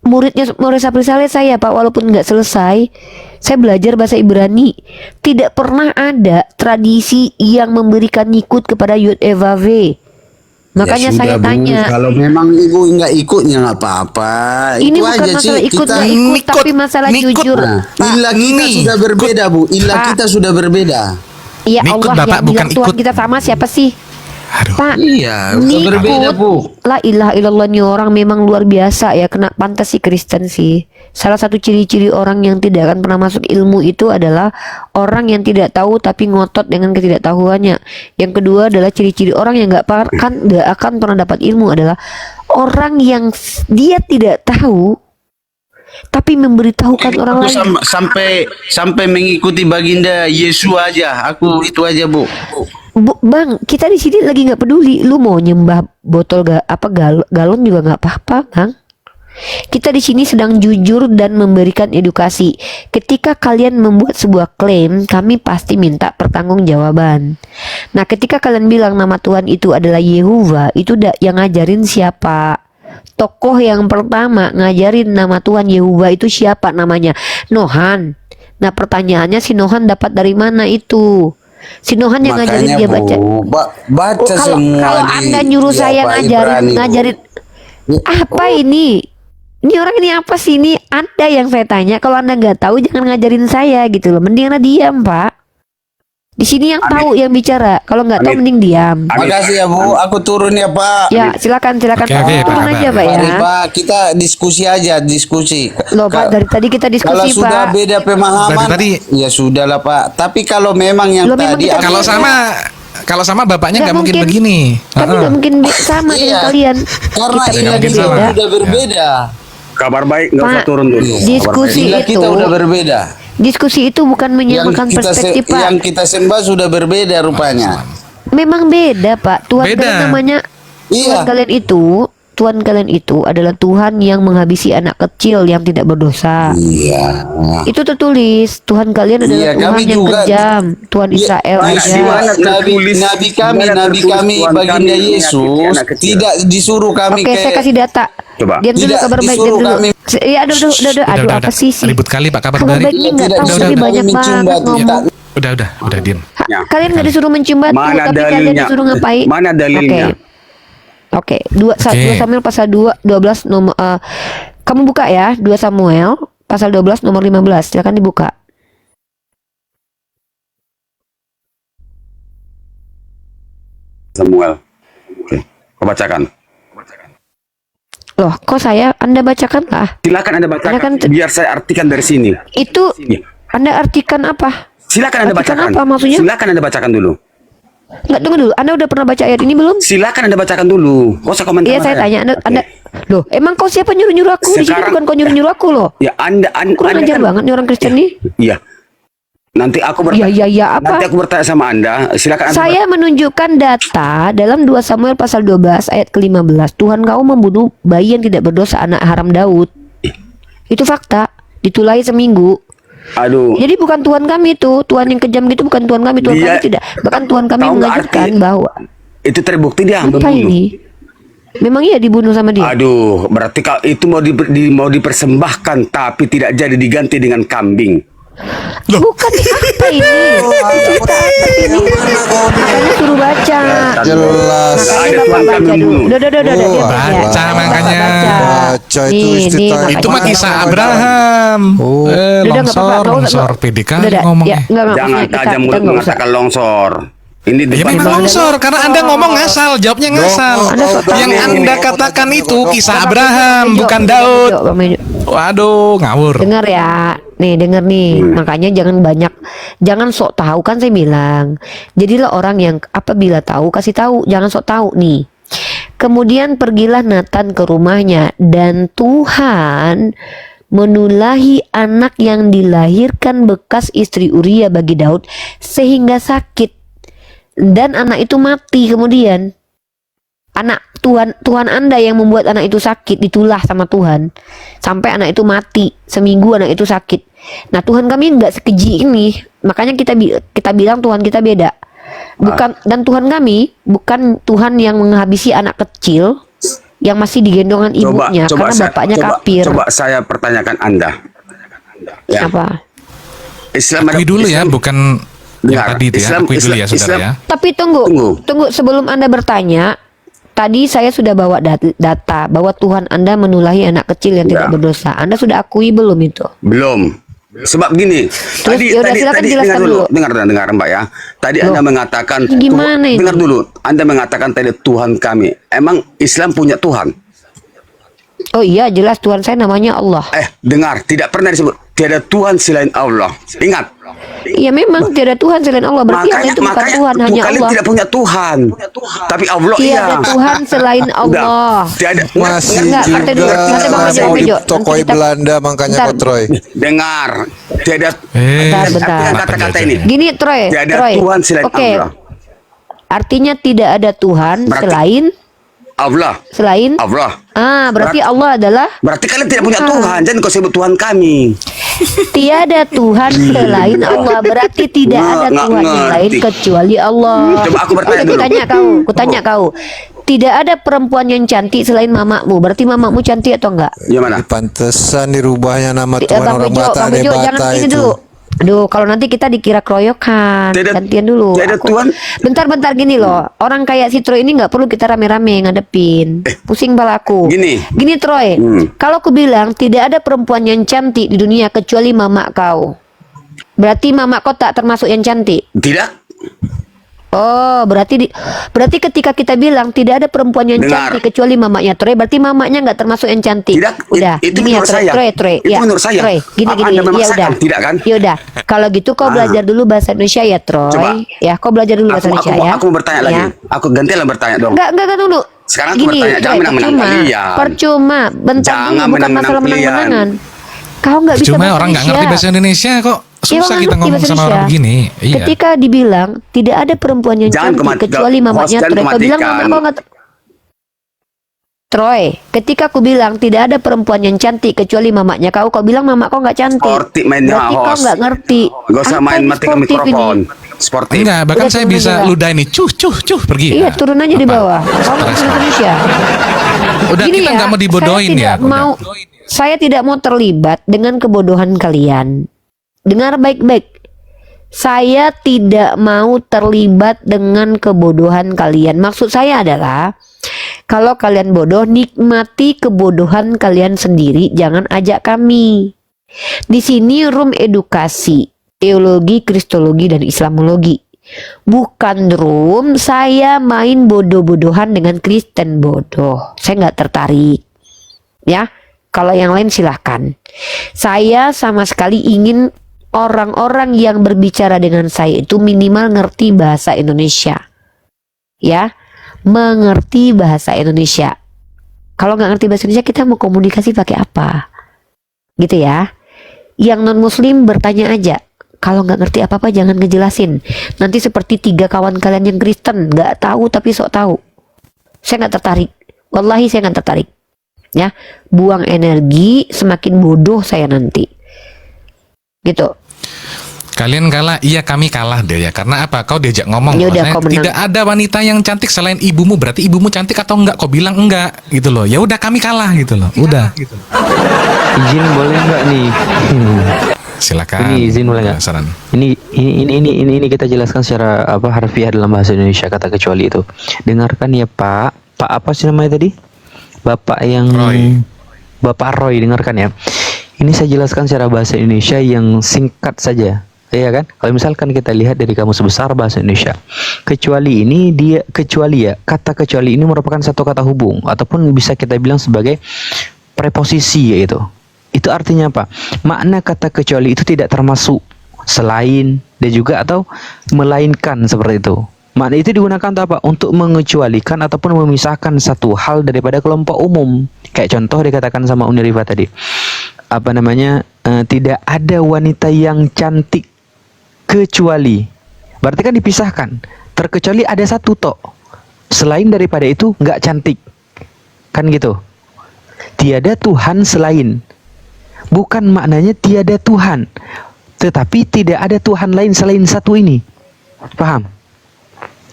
Muridnya More Sapri Saleh saya, Pak, walaupun nggak selesai. Saya belajar bahasa Ibrani. Tidak pernah ada tradisi yang memberikan nikut kepada Yud Evave. Makanya Ya sudah, saya Bu. tanya. Kalau memang ibu nggak ikutnya nggak apa-apa. Ini Itu bukan aja masalah sih. ikut Kita nggak ikut, Nikut, tapi masalah nikut. jujur. Nah, Pak, ilah kita ini. sudah berbeda, Bu. Ilah Pak. kita sudah berbeda. ya Nikut, Allah Bapak, yang bukan bilang Tuhan ikut. kita sama siapa sih? Aduh. Pak, Iya, sudah berbeda, Bu. La ilaha illallah, nih orang memang luar biasa ya, kena pantas sih Kristen sih. Salah satu ciri-ciri orang yang tidak akan pernah masuk ilmu itu adalah orang yang tidak tahu tapi ngotot dengan ketidaktahuannya. Yang kedua adalah ciri-ciri orang yang nggak akan pernah dapat ilmu adalah orang yang dia tidak tahu tapi memberitahukan orang Aku lain. sampai mengikuti baginda Yesus aja. Aku itu aja, Bu. Bang, kita di sini lagi nggak peduli. Lu mau nyembah botol galon juga nggak apa-apa, Bang. Kita di sini sedang jujur dan memberikan edukasi. Ketika kalian membuat sebuah klaim, kami pasti minta pertanggungjawaban. Nah, ketika kalian bilang nama Tuhan itu adalah Yehovah, itu yang ngajarin siapa? Tokoh yang pertama ngajarin nama Tuhan Yehovah itu siapa namanya? Nohan. Nah, pertanyaannya si Nohan dapat dari mana itu? Si Nohan yang ngajarin dia baca. Bu, baca semua Kalau di Anda nyuruh saya apa, Ibrani, Bu. ngajarin apa ini? Ini orang ini apa sih ini? Anda yang saya tanya. Kalau Anda nggak tahu jangan ngajarin saya gitu loh. Mending Anda diam, Pak. Di sini yang tahu yang bicara. Kalau nggak tahu mending diam. Makasih ya, Bu. Aku turun ya, Pak. Ya, silakan Oke, Pak. apa Turun kabar? aja, Pak ya. Mari, Pak, kita diskusi aja, diskusi. Loh, Pak, dari tadi kita Kalau diskusi, sudah Pak. beda pemahaman, Dari ya sudahlah, Pak. Tapi kalau memang yang Loh, memang tadi kita Kalau Iya. kalau sama bapaknya Nggak nggak mungkin mungkin. begini. Tapi nggak mungkin sama dengan Iya. kalian. karena Kita ilah mungkin kita sama. sudah berbeda. Kabar baik, nggak usah Pak, turun dulu. diskusi Ilah itu, kita udah berbeda. diskusi itu bukan menyamakan perspektif, Pak. yang kita sembah sudah berbeda rupanya. Memang beda, Pak. Tuhan Beda. kalian namanya Iya. Tuhan kalian itu adalah Tuhan yang menghabisi anak kecil yang tidak berdosa. Iya. Itu tertulis. Tuhan kalian adalah Iya, Tuhan kami yang juga. kejam. Tuhan Iya, Israel di aja. mana tertulis- nabi di mana kami tertulis Tuhan baginda kami Yesus menyakiti anak kecil? tidak disuruh kami Oke, saya kasih data. Coba. Diam dulu, Tidak kabar baik, diam disuruh dulu. kami. Iya, aduh, aduh, apa sih sih? Ribut kali Pak kabar Kabar baik. baik ini nggak Tidak tahu disuruh sih kami banyak mencium banget batu. ngomong. Udah diam. Ya. Kalian nggak disuruh mencium batu, Mana tapi kalian dalilnya? disuruh ngapain? Mana dalilnya? Oke. 2 Samuel pasal 12 nomor kamu buka ya, 2 Samuel pasal 12 nomor 15. Silakan dibuka. Samuel. Oke. Kau bacakan. Loh, kok Anda bacakan lah? Silakan Anda bacakan. Anda kan biar saya artikan dari sini. Itu Sini. Anda artikan apa? Silakan Anda Artikan bacakan. apa maksudnya? Silakan Anda bacakan dulu. Enggak, tunggu dulu. Anda udah pernah baca ayat ini belum? Silakan Anda bacakan dulu. Kau usah komentar. Iya, saya tanya Anda. Loh, emang kau siapa nyuruh-nyuruh aku? Di sini Sekarang- bukan kau nyuruh-nyuruh aku loh. Ya Anda Kurang anda ajar kan- banget nih orang Kristen nih. Iya. Nanti aku Ya, apa? Nanti aku bertanya sama Anda. Silakan Anda. Saya menunjukkan data dalam 2 Samuel pasal 12 ayat ke-15. Tuhan kau membunuh bayi yang tidak berdosa, anak haram Daud. Itu fakta. Ditulai seminggu. Aduh. Jadi bukan Tuhan kami itu. Tuhan yang kejam gitu bukan Tuhan kami. Tuhan Dia- kami tidak. Bahkan Tuhan kami Tahu nggak mengajarkan arti- bahwa Itu terbukti dia apa membunuh. ini? Memang iya dibunuh sama dia. Aduh, berarti kalau itu mau dipersembahkan tapi tidak jadi diganti dengan kambing. Bukan apa ini? Cerita apa ini? Makanya suruh baca. Jelas. Nggak ada Makanya Tuhan Bapak kami baca dulu. membunuh. Udah, dia Oh, baca Bapak makanya. Baca itu istitah. Itu mah makanya kisah Bapak baca. Abraham. Oh. Udah, nggak apa-apa, nggak usah. Longsor pede kali Udah, ngomongnya. ya, nggak, Jangan maksudnya tajam mulut kita nggak usah. mengatakan longsor. Ini Ya depan memang longsor karena Anda ngomong ngasal, jawabnya ngasal. Anda sok tahu. Yang Anda katakan itu kisah Bang Abraham, Mejo, bukan Bang Daud. Mejo, Bang Mejo. Waduh, ngawur. Dengar ya, nih denger nih. Makanya jangan sok tahu kan saya bilang. Jadilah orang yang apabila tahu kasih tahu, jangan sok tahu nih. Kemudian pergilah Nathan ke rumahnya dan Tuhan menulahi anak yang dilahirkan bekas istri Uria bagi Daud sehingga sakit dan anak itu mati. Kemudian anak Tuhan Anda yang membuat anak itu sakit ditulah sama Tuhan sampai anak itu mati, seminggu anak itu sakit. Nah Tuhan kami nggak sekeji ini, makanya kita bilang Tuhan kita beda. Bukan, dan Tuhan kami bukan Tuhan yang menghabisi anak kecil yang masih digendongan ibunya karena bapaknya kafir. Coba saya pertanyakan Anda. Ya. Apa? Islam Akui dulu ya, Islam- bukan yang Dengar, tadi itu ya. Islam- Akui dulu ya, Islam- saudara ya. Tapi tunggu sebelum Anda bertanya. Tadi saya sudah bawa data bahwa Tuhan Anda menulahi anak kecil yang Ya. tidak berdosa. Anda sudah akui belum itu? Belum. Sebab gini, yaudah, silakan jelaskan dulu. dengar Mbak ya. Tadi Anda mengatakan Gimana ini? dengar dulu. Anda mengatakan tadi Tuhan kami. Emang Islam punya Tuhan? Oh iya jelas Tuhan saya namanya Allah. Dengar, tidak pernah disebut tiada Tuhan selain Allah. Ingat. Iya memang tiada Tuhan selain Allah. Berarti Allah itu bukan Tuhan, hanya kalian Allah. tidak punya Tuhan. Tapi Allah Tiada iya. Tuhan selain Udah. Allah. Tiada. Masih Enggak, juga kata dulu, kata Bang Mejo, mau Mejo. ditokoi Nanti kita- Belanda makanya Bentar. kau Troy. Dengar. Tiada. Bentar. Kata-kata ini. Gini Troy, Tiada Troy. Tuhan selain Oke. Allah. Artinya tidak ada Tuhan Berarti- selain Allah. Berarti Allah adalah Berarti kalian tidak punya Bukan. Tuhan. Jangan kau sebut Tuhan kami. tiada Tuhan selain Allah. Berarti tidak ada Nggak Tuhan yang lain ngerti. kecuali Allah. Coba aku bertanya Oke, dulu. Kutanya kau. Tidak ada perempuan yang cantik selain mamamu. Berarti mamamu cantik atau enggak? Gimana? Pantesan dirubahnya nama Tuhan Bang orang Bejo, Batak Bang Bejo, jangan Bata ini itu. dulu. Aduh, kalau nanti kita dikira keroyokan. Tidak- Gantian dulu. tidak Tuhan. Bentar gini loh. Orang kayak si Troy ini nggak perlu kita rame-rame ngadepin. Pusing balaku. Gini. Troy. Kalau aku bilang tidak ada perempuan yang cantik di dunia kecuali mama kau. Berarti mama kau tak termasuk yang cantik. Tidak. Oh, berarti ketika kita bilang tidak ada perempuan yang Dengar. cantik kecuali mamanya Troy, berarti mamanya nggak termasuk yang cantik. Tidak, Udah, itu gini ya menurut Troy, saya. Troy, Itu ya, menurut saya. Troy, gini, Apa Anda ya memaksakan? udah, Tidak kan? ya udah. Kalau gitu kau belajar dulu bahasa Indonesia ya Troy. Coba. Ya, kau belajar dulu bahasa Indonesia ya. Aku mau bertanya lagi. Ya. Aku gantian bertanya dong. Enggak dulu. Sekarang aku Gini, bertanya, jangan Troy, menang-menang kalian. Percuma, bentar Jangan dulu, bukan menang-menang masalah kalian. menang-menangan. Kau nggak bisa Cuma bahasa orang nggak ngerti bahasa Indonesia kok. Iya, Susah orang kita ngerti ngomong bahasa sama orang Indonesia. begini. Iya. Ketika dibilang tidak ada perempuan yang Jangan cantik kecuali mamanya host, jangan Troy. Kau bilang kematikan. mama kau nggak. Troy, ketika aku bilang tidak ada perempuan yang cantik kecuali mamanya kau bilang mama kau nggak cantik. Sportif mainnya, Berarti kau host. nggak ngerti. Gak usah Apa main ini mati ke sportif mikrofon. ini? Sportif. Enggak, bahkan Udah, saya turun bisa aja. ludah ini cuh pergi. Iya, Ya. turun aja di Apa? bawah. Kau nggak bisa Indonesia. Udah Gini kita ya, nggak mau dibodohin saya ya. tidak mau, saya tidak mau terlibat dengan kebodohan kalian. Dengar baik-baik. Saya tidak mau terlibat dengan kebodohan kalian. Maksud saya adalah kalau kalian bodoh, nikmati kebodohan kalian sendiri, jangan ajak kami. Di sini room edukasi, teologi, kristologi, dan islamologi. Bukan room saya main bodoh-bodohan dengan Kristen bodoh. Saya nggak tertarik. Ya, kalau yang lain silahkan. Saya sama sekali ingin orang-orang yang berbicara dengan saya itu minimal ngerti bahasa Indonesia. Ya, mengerti bahasa Indonesia. Kalau nggak ngerti bahasa Indonesia, kita mau komunikasi pakai apa? Gitu ya. Yang non muslim bertanya aja. kalau nggak ngerti apa-apa jangan ngejelasin. Nanti seperti 3 kawan kalian yang Kristen, nggak tahu tapi sok tahu. Saya nggak tertarik. Wallahi saya nggak tertarik. Ya, buang energi, semakin bodoh saya nanti. Gitu. Kalian kalah, iya kami kalah deh ya. Karena apa? Kau diajak ngomong. Ya udah, bahwasanya kau menang. tidak ada wanita yang cantik selain ibumu. Berarti ibumu cantik atau enggak? Kau bilang enggak gitu loh. Ya udah kami kalah gitu loh. Udah. Izin boleh nggak nih? Silakan. Ini izin boleh nggak? Saran. Ini kita jelaskan secara harfiah dalam bahasa Indonesia kata kecuali itu. Dengarkan ya Pak. Pak apa sih namanya tadi? Bapak yang Roy. Bapak Roy, dengarkan ya. Ini saya jelaskan secara bahasa Indonesia yang singkat saja. Iya kan? Kalau misalkan kita lihat dari Kamus Besar Bahasa Indonesia, kecuali ini kecuali ya, kata kecuali ini merupakan satu kata hubung ataupun bisa kita bilang sebagai preposisi, yaitu. Itu artinya apa? Makna kata kecuali itu tidak termasuk, selain, dan juga atau melainkan, seperti itu. Makna itu digunakan untuk apa? Untuk mengecualikan ataupun memisahkan satu hal daripada kelompok umum. Kayak contoh dikatakan sama Uni Rifa tadi. Apa namanya? Tidak ada wanita yang cantik kecuali, berarti kan dipisahkan, terkecuali ada satu tok, selain daripada itu nggak cantik, kan gitu. Tiada Tuhan selain, bukan maknanya tiada Tuhan, tetapi tidak ada Tuhan lain selain satu ini. Paham?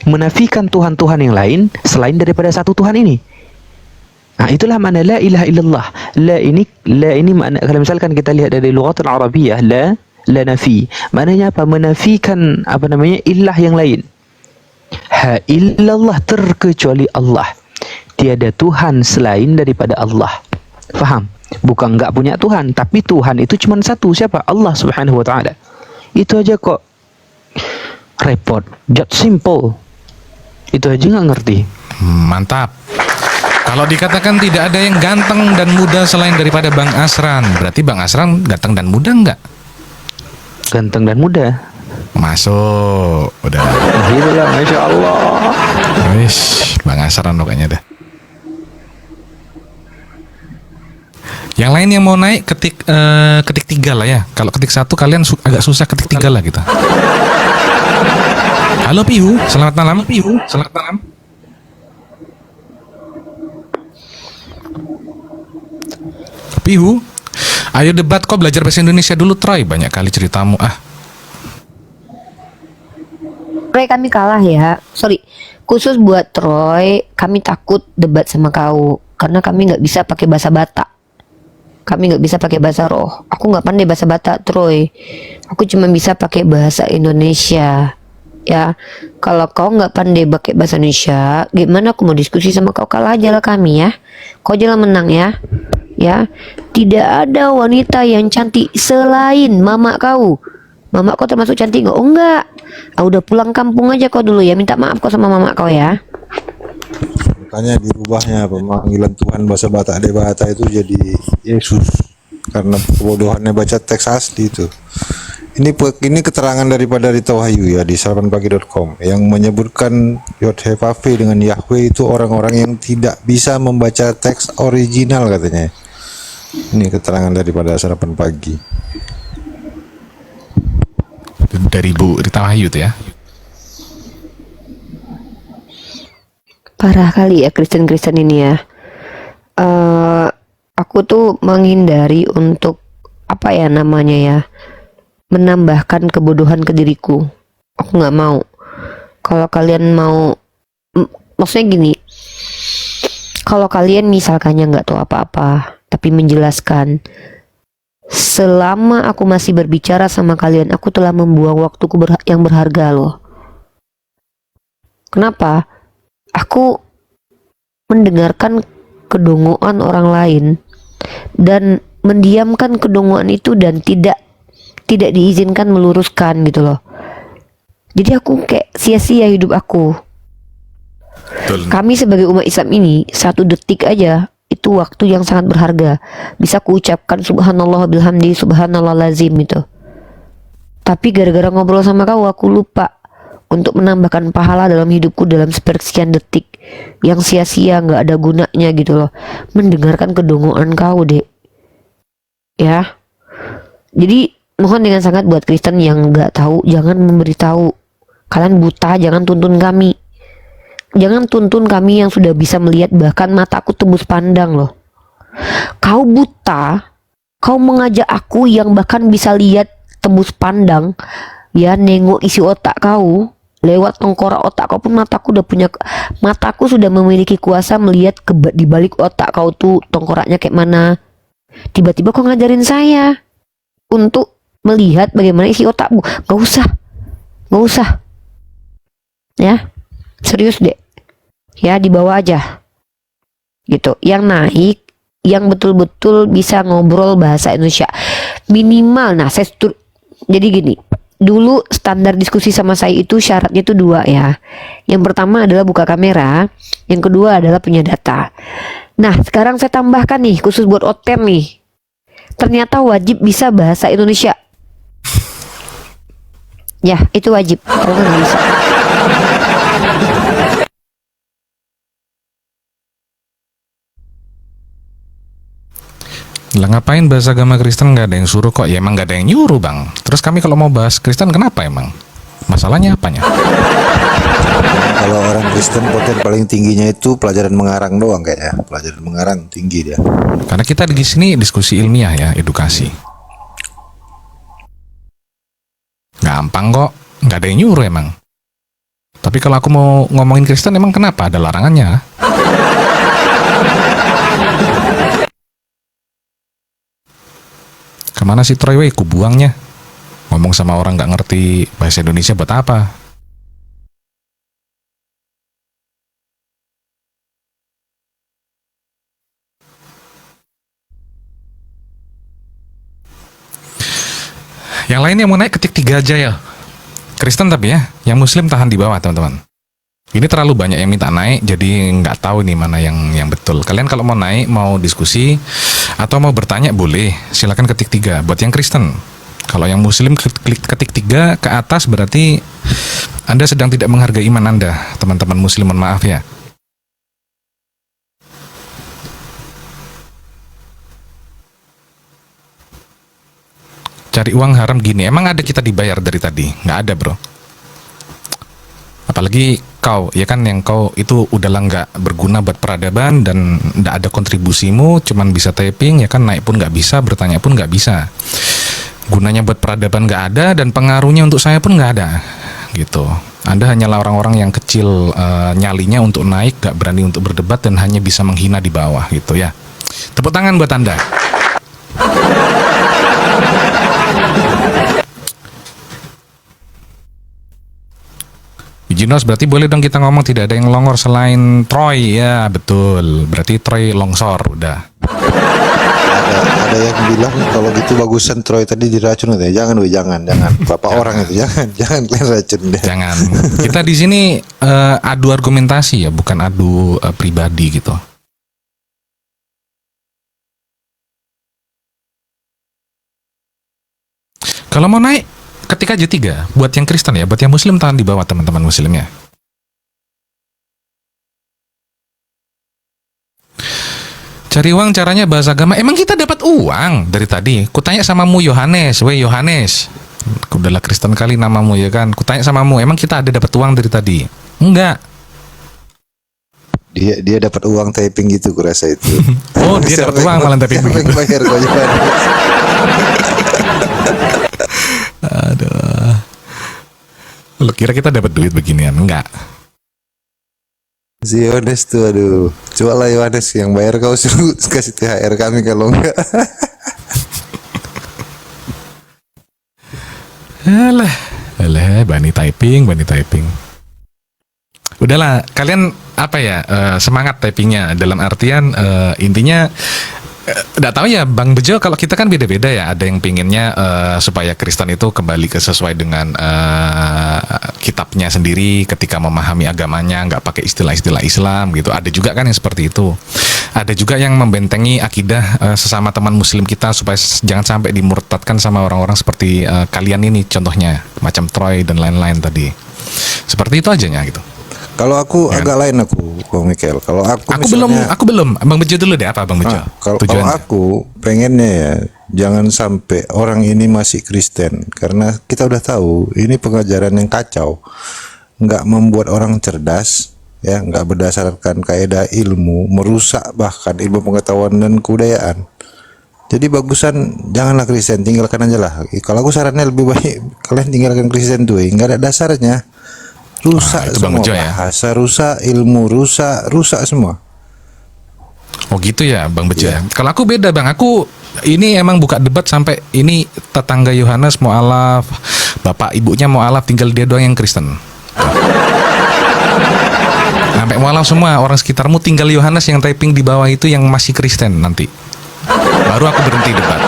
Menafikan Tuhan-Tuhan yang lain selain daripada satu Tuhan ini. Nah, itulah makna la ilaha illallah. La ini makna, kalau misalkan kita lihat dari lughatul Arabiyah, la nafi. Maknanya apa? Menafikan apa namanya? Ilah yang lain. Ha illallah, terkecuali Allah. Tiada Tuhan selain daripada Allah. Faham? Bukan enggak punya Tuhan, tapi Tuhan itu cuma satu. Siapa? Allah Subhanahu wa taala. Itu aja kok repot. Just simple. Itu aja nggak ngerti. Mantap. Kalau dikatakan tidak ada yang ganteng dan muda selain daripada Bang Asran, berarti Bang Asran ganteng dan muda enggak? Ganteng dan muda. Masuk. Udah. Itulah, Masya Allah. Wis, Bang Asran kayaknya dah. Yang lain yang mau naik ketik 3 lah ya. Kalau ketik 1 kalian agak susah, ketik 3 lah kita. Halo Pihu, selamat malam. Selamat malam. Pihu, ayo debat, kok belajar bahasa Indonesia dulu Troy, banyak kali ceritamu ah. Troy, kami kalah ya. Sorry, khusus buat Troy, kami takut debat sama kau karena kami nggak bisa pakai bahasa Batak. Kami nggak bisa pakai bahasa roh. Aku nggak pandai bahasa Batak, Troy. Aku cuma bisa pakai bahasa Indonesia. Ya, kalau kau nggak pandai pakai bahasa Indonesia, gimana aku mau diskusi sama kau? Kalah aja lah kami ya. Kau aja lah menang ya. Ya, tidak ada wanita yang cantik selain mama kau. Mama kau termasuk cantik nggak? Oh enggak. Udah pulang kampung aja kau dulu ya. Minta maaf kau sama mama kau ya. Makanya dirubahnya pemanggilan Tuhan bahasa Batak Debata itu jadi Yesus karena kebodohannya baca teks asli itu. Ini keterangan daripada Rita Wahyu ya di sarapanpagi.com yang menyebutkan Yod-Heh-Vav-He dengan Yahweh itu orang-orang yang tidak bisa membaca teks original katanya. Ini keterangan daripada Sarapan Pagi. Dari Bu Rita Wahyu tuh ya. Parah kali ya Kristen-Kristen ini ya. Aku tuh menghindari untuk apa ya namanya ya, menambahkan kebodohan ke diriku. Aku nggak mau. Kalau kalian mau, maksudnya gini, kalau kalian misalkannya nggak tahu apa-apa tapi menjelaskan, selama aku masih berbicara sama kalian, aku telah membuang waktuku yang berharga loh. Kenapa? Aku mendengarkan kedongoan orang lain dan mendiamkan kedongoan itu dan tidak diizinkan meluruskan gitu loh. Jadi aku kayak sia-sia hidup aku. Betul. Kami sebagai umat Islam ini 1 detik aja itu waktu yang sangat berharga. Bisa kuucapkan subhanallah bilhamdi, subhanallah lazim itu. Tapi gara-gara ngobrol sama kau aku lupa untuk menambahkan pahala dalam hidupku dalam sepersekian detik yang sia-sia nggak ada gunanya gitu loh. Mendengarkan kedongoan kau, Dek. Ya. Jadi mohon dengan sangat buat Kristen yang nggak tahu, jangan memberitahu. Kalian buta, jangan tuntun kami. Jangan tuntun kami yang sudah bisa melihat, bahkan mataku tembus pandang loh. Kau buta, kau mengajak aku yang bahkan bisa lihat tembus pandang, ya, nengok isi otak kau. Lewat tengkorak otak kau pun mataku sudah memiliki kuasa melihat di balik otak kau tuh tengkoraknya kayak mana. Tiba-tiba kau ngajarin saya untuk melihat bagaimana isi otakmu. Gak usah. Ya, serius deh. Ya, dibawa aja. Gitu. Yang naik, yang betul-betul bisa ngobrol bahasa Indonesia. Minimal, jadi gini. Dulu standar diskusi sama saya itu syaratnya itu 2 ya. Yang pertama adalah buka kamera, yang kedua adalah punya data. Nah, sekarang saya tambahkan nih khusus buat OTEM nih. Ternyata wajib bisa bahasa Indonesia. Ya, itu wajib. Kalau nggak bisa. Lah ngapain bahas agama Kristen, nggak ada yang suruh kok. Ya emang nggak ada yang nyuruh bang. Terus kami kalau mau bahas Kristen kenapa emang? Masalahnya apanya? Kalau orang Kristen poten paling tingginya itu pelajaran mengarang doang kayaknya. Pelajaran mengarang tinggi dia. Karena kita di sini diskusi ilmiah ya, edukasi. Gampang kok, nggak ada yang nyuruh emang. Tapi kalau aku mau ngomongin Kristen emang kenapa? Ada larangannya? Kemana si Troy, ku buangnya. Ngomong sama orang nggak ngerti bahasa Indonesia buat apa? Yang lain yang mau naik ketik 3 aja ya. Kristen tapi ya, yang Muslim tahan di bawah teman-teman. Ini terlalu banyak yang minta naik, jadi nggak tahu nih mana yang betul. Kalian kalau mau naik, mau diskusi, atau mau bertanya boleh, silakan ketik 3. Buat yang Kristen, kalau yang Muslim ketik 3 ke atas berarti Anda sedang tidak menghargai iman Anda, teman-teman Muslim, mohon maaf ya. Cari uang haram gini, emang ada kita dibayar dari tadi? Nggak ada bro. Apalagi kau, ya kan, yang kau itu udahlah nggak berguna buat peradaban dan nggak ada kontribusimu, cuman bisa typing, ya kan, naik pun nggak bisa, bertanya pun nggak bisa. Gunanya buat peradaban nggak ada dan pengaruhnya untuk saya pun nggak ada, gitu. Anda hanyalah orang-orang yang kecil nyalinya untuk naik, nggak berani untuk berdebat dan hanya bisa menghina di bawah, gitu ya. Tepuk tangan buat Anda. Jinos, berarti boleh dong kita ngomong tidak ada yang longor selain Troy. Ya betul, berarti Troy longsor udah. Ada yang bilang kalau gitu bagusan Troy tadi diracun katanya. Jangan jangan bapak orang itu jangan kalian racun deh. Jangan. Kita di sini adu argumentasi ya, bukan adu pribadi gitu. Kalau mau naik ketika aja 3 buat yang Kristen ya, buat yang Muslim tahan di bawah teman-teman Muslimnya. Cari uang caranya bahasa agama. Emang kita dapat uang dari tadi? Kutanya samamu Yohanes, weh Yohanes. Udahlah Kristen kali namamu ya kan. Kutanya samamu, emang kita ada dapat uang dari tadi? Enggak. Dia dapat uang typing gitu kurasa itu. Oh, dia dapat uang malah typing begitu. Bayar kau Yohanes. Aduh. Lu kira kita dapat duit beginian? Enggak. Si Yohanes tuh, aduh. Coba lah Yohanes yang bayar kau suruh kasih THR kami kalau enggak. Alah, bani typing. Udahlah, kalian apa ya, semangat typingnya dalam artian intinya. Nggak tahu ya Bang Bejo, kalau kita kan beda-beda ya. Ada yang pinginnya supaya Kristen itu kembali ke sesuai dengan kitabnya sendiri ketika memahami agamanya, nggak pakai istilah-istilah Islam gitu. Ada juga kan yang seperti itu. Ada juga yang membentengi akidah sesama teman Muslim kita supaya jangan sampai dimurtadkan sama orang-orang seperti kalian ini contohnya, macam Troy dan lain-lain tadi. Seperti itu aja gitu. Kalau aku ya, agak lain Bang Michael. Kalau aku misalnya, belum. Bang Bejo dulu deh, apa Bang Bejo? Kalau aku pengennya ya jangan sampai orang ini masih Kristen, karena kita udah tahu ini pengajaran yang kacau, nggak membuat orang cerdas, ya, nggak berdasarkan kaidah ilmu, merusak bahkan ilmu pengetahuan dan kebudayaan. Jadi bagusan janganlah Kristen, tinggalkan aja lah. Kalau aku sarannya lebih baik kalian tinggalkan Kristen tuh, nggak ada dasarnya, rusak itu Bang semua Bejo ya. bahasa, rusak ilmu, rusak semua. Oh gitu ya Bang Bejo ya. Kalau aku beda Bang, aku ini emang buka debat sampai ini tetangga Yohanes mau alaf, bapak ibunya mau alaf, tinggal dia doang yang Kristen. Sampai mau alaf semua, orang sekitarmu tinggal Yohanes yang typing di bawah itu yang masih Kristen nanti. Baru aku berhenti debat.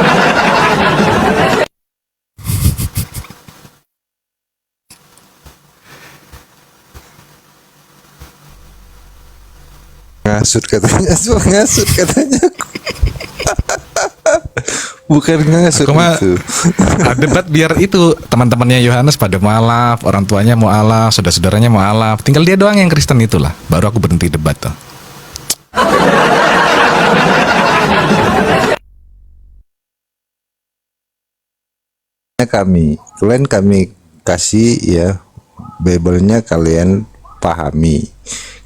Ngasut katanya, semua ngasut katanya. Bukan ngasut Aku mah itu. debat biar itu teman-temannya Yohanes pada mau alaf, orang tuanya mau alaf, saudara-saudaranya mau alaf, tinggal dia doang yang Kristen itulah. Baru aku berhenti debat tuh. Kalian kasih ya Bible-nya, kalian pahami.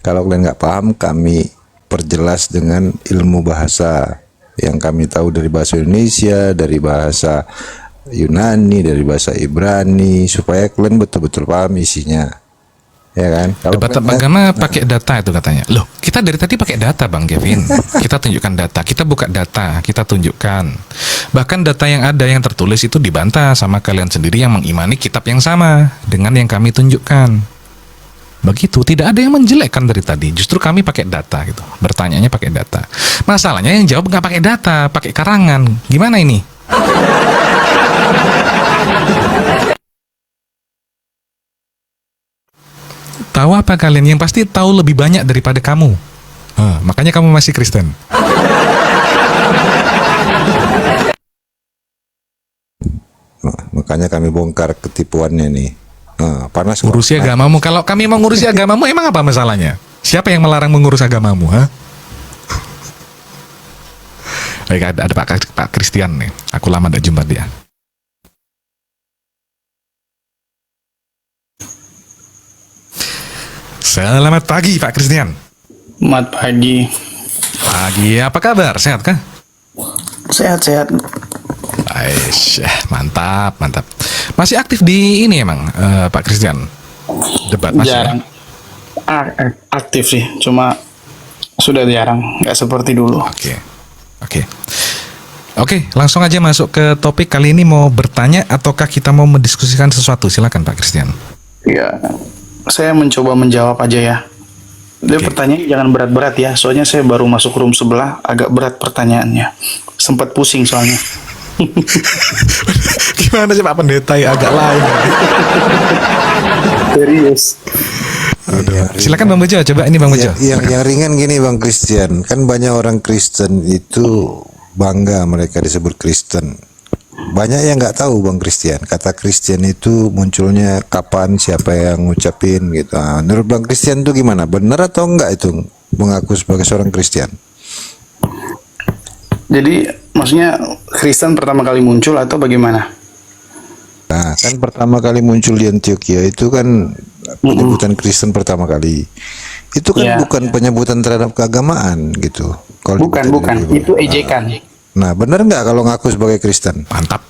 Kalau kalian nggak paham, kami perjelas dengan ilmu bahasa yang kami tahu dari bahasa Indonesia, dari bahasa Yunani, dari bahasa Ibrani, supaya kalian betul-betul paham isinya, ya kan? Kalau Debat kalian- agama pakai data itu katanya. Loh, kita dari tadi pakai data Bang Kevin. Kita tunjukkan data, kita buka data, kita tunjukkan. Bahkan data yang ada yang tertulis itu dibantah sama kalian sendiri yang mengimani kitab yang sama dengan yang kami tunjukkan. Begitu, tidak ada yang menjelekkan dari tadi. Justru kami pakai data gitu. Bertanyanya pakai data. Masalahnya yang jawab nggak pakai data, pakai karangan. Gimana ini? Tahu apa kalian? Yang pasti tahu lebih banyak daripada kamu. Makanya kamu masih Kristen. Makanya kami bongkar ketipuannya nih. Panas kok. Ngurusi agamamu. Kalau kami mau ngurusi agamamu, emang apa masalahnya? Siapa yang melarang mengurus agamamu? Baik, ada Pak Christian nih. Aku lama tidak jumpa dia. Selamat pagi Pak Christian. Selamat pagi. Pagi, apa kabar? Sehat kah? Sehat-sehat. Aish, mantap, mantap. Masih aktif di ini emang Pak Christian? Debat masih? Jarang. Aktif sih, cuma sudah jarang, nggak seperti dulu. Oke, oke. Oke, langsung aja masuk ke topik kali ini. Mau bertanya ataukah kita mau mendiskusikan sesuatu? Silakan Pak Christian. Ya, saya mencoba menjawab aja ya. Dia pertanyaan jangan berat-berat ya, soalnya saya baru masuk room sebelah, agak berat pertanyaannya. Sempat pusing soalnya. Gimana sih Pak Pendeta ya, agak lain? Serius. Silakan Bang Bejo, coba ini Bang Bejo. Yang ringan gini Bang Christian, kan banyak orang Kristen itu bangga mereka disebut Kristen. Banyak yang nggak tahu Bang Christian, kata Kristen itu munculnya kapan, siapa yang ngucapin gitu. Menurut Bang Christian itu gimana? Benar atau enggak itu mengaku sebagai seorang Kristen? Jadi maksudnya Kristen pertama kali muncul atau bagaimana? Nah, kan pertama kali muncul di Antioquia itu kan penyebutan Kristen pertama kali. Itu kan Ya. bukan penyebutan terhadap keagamaan gitu. Kalau Bukan, dibaca di Bible. itu ejekan. Nah, benar nggak kalau ngaku sebagai Kristen? Mantap.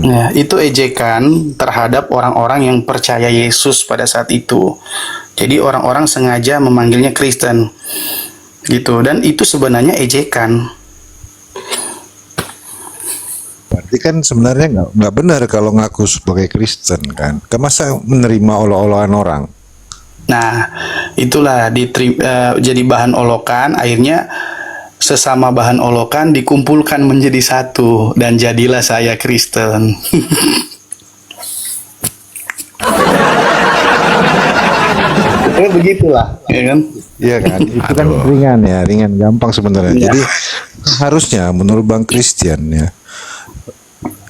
Ya, itu ejekan terhadap orang-orang yang percaya Yesus pada saat itu. Jadi orang-orang sengaja memanggilnya Kristen, gitu. Dan itu sebenarnya ejekan. Berarti kan sebenarnya nggak benar kalau ngaku sebagai Kristen kan? Masa menerima olok-olokan orang? Nah, itulah jadi bahan olokan. Akhirnya sesama bahan olokan dikumpulkan menjadi satu dan jadilah saya Kristen. Begitulah, ya kan? Iya kan? Itu kan ringan ya, ringan, gampang sebenarnya. Iya. Jadi harusnya menurut Bang Christian ya,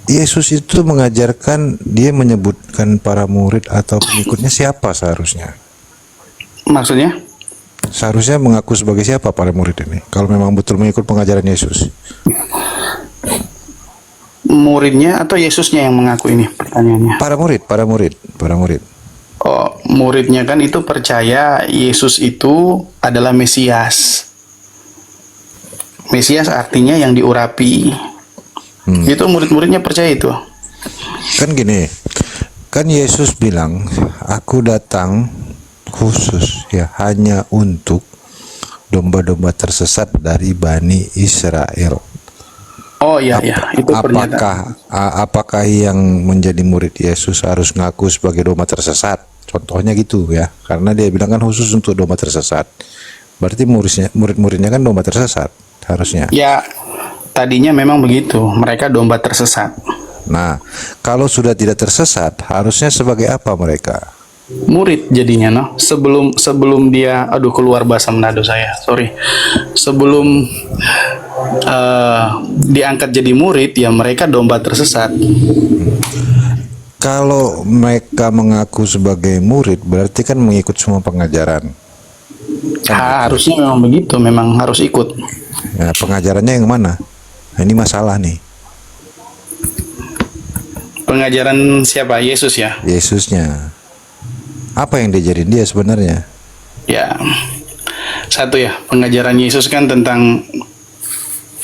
Yesus itu mengajarkan, dia menyebutkan para murid atau pengikutnya siapa seharusnya? Maksudnya? Seharusnya mengaku sebagai siapa para murid ini? Kalau memang betul mengikut pengajaran Yesus. muridnya atau Yesusnya yang mengaku ini pertanyaannya? Para murid. Oh, muridnya kan itu percaya Yesus itu adalah Mesias. Mesias artinya yang diurapi. Itu murid-muridnya percaya itu. Kan gini, kan Yesus bilang, aku datang khusus ya hanya untuk domba-domba tersesat dari Bani Israel. Oh iya, itu pernyataan. Apakah yang menjadi murid Yesus harus ngaku sebagai domba tersesat? Contohnya gitu ya, karena dia bilang kan khusus untuk domba tersesat. Berarti murid-muridnya kan domba tersesat harusnya. Ya, tadinya memang begitu, mereka domba tersesat. Nah, kalau sudah tidak tersesat, harusnya sebagai apa mereka? Murid jadinya, no. Sebelum dia, keluar bahasa Manado saya, sorry. Sebelum diangkat jadi murid, ya mereka domba tersesat. Kalau mereka mengaku sebagai murid, berarti kan mengikut semua pengajaran. Harusnya memang begitu, memang harus ikut. Ya, pengajarannya yang mana? Nah, ini masalah nih. Pengajaran siapa? Yesus ya? Yesusnya. Apa yang diajarin dia sebenarnya? Ya, satu ya, pengajaran Yesus kan tentang,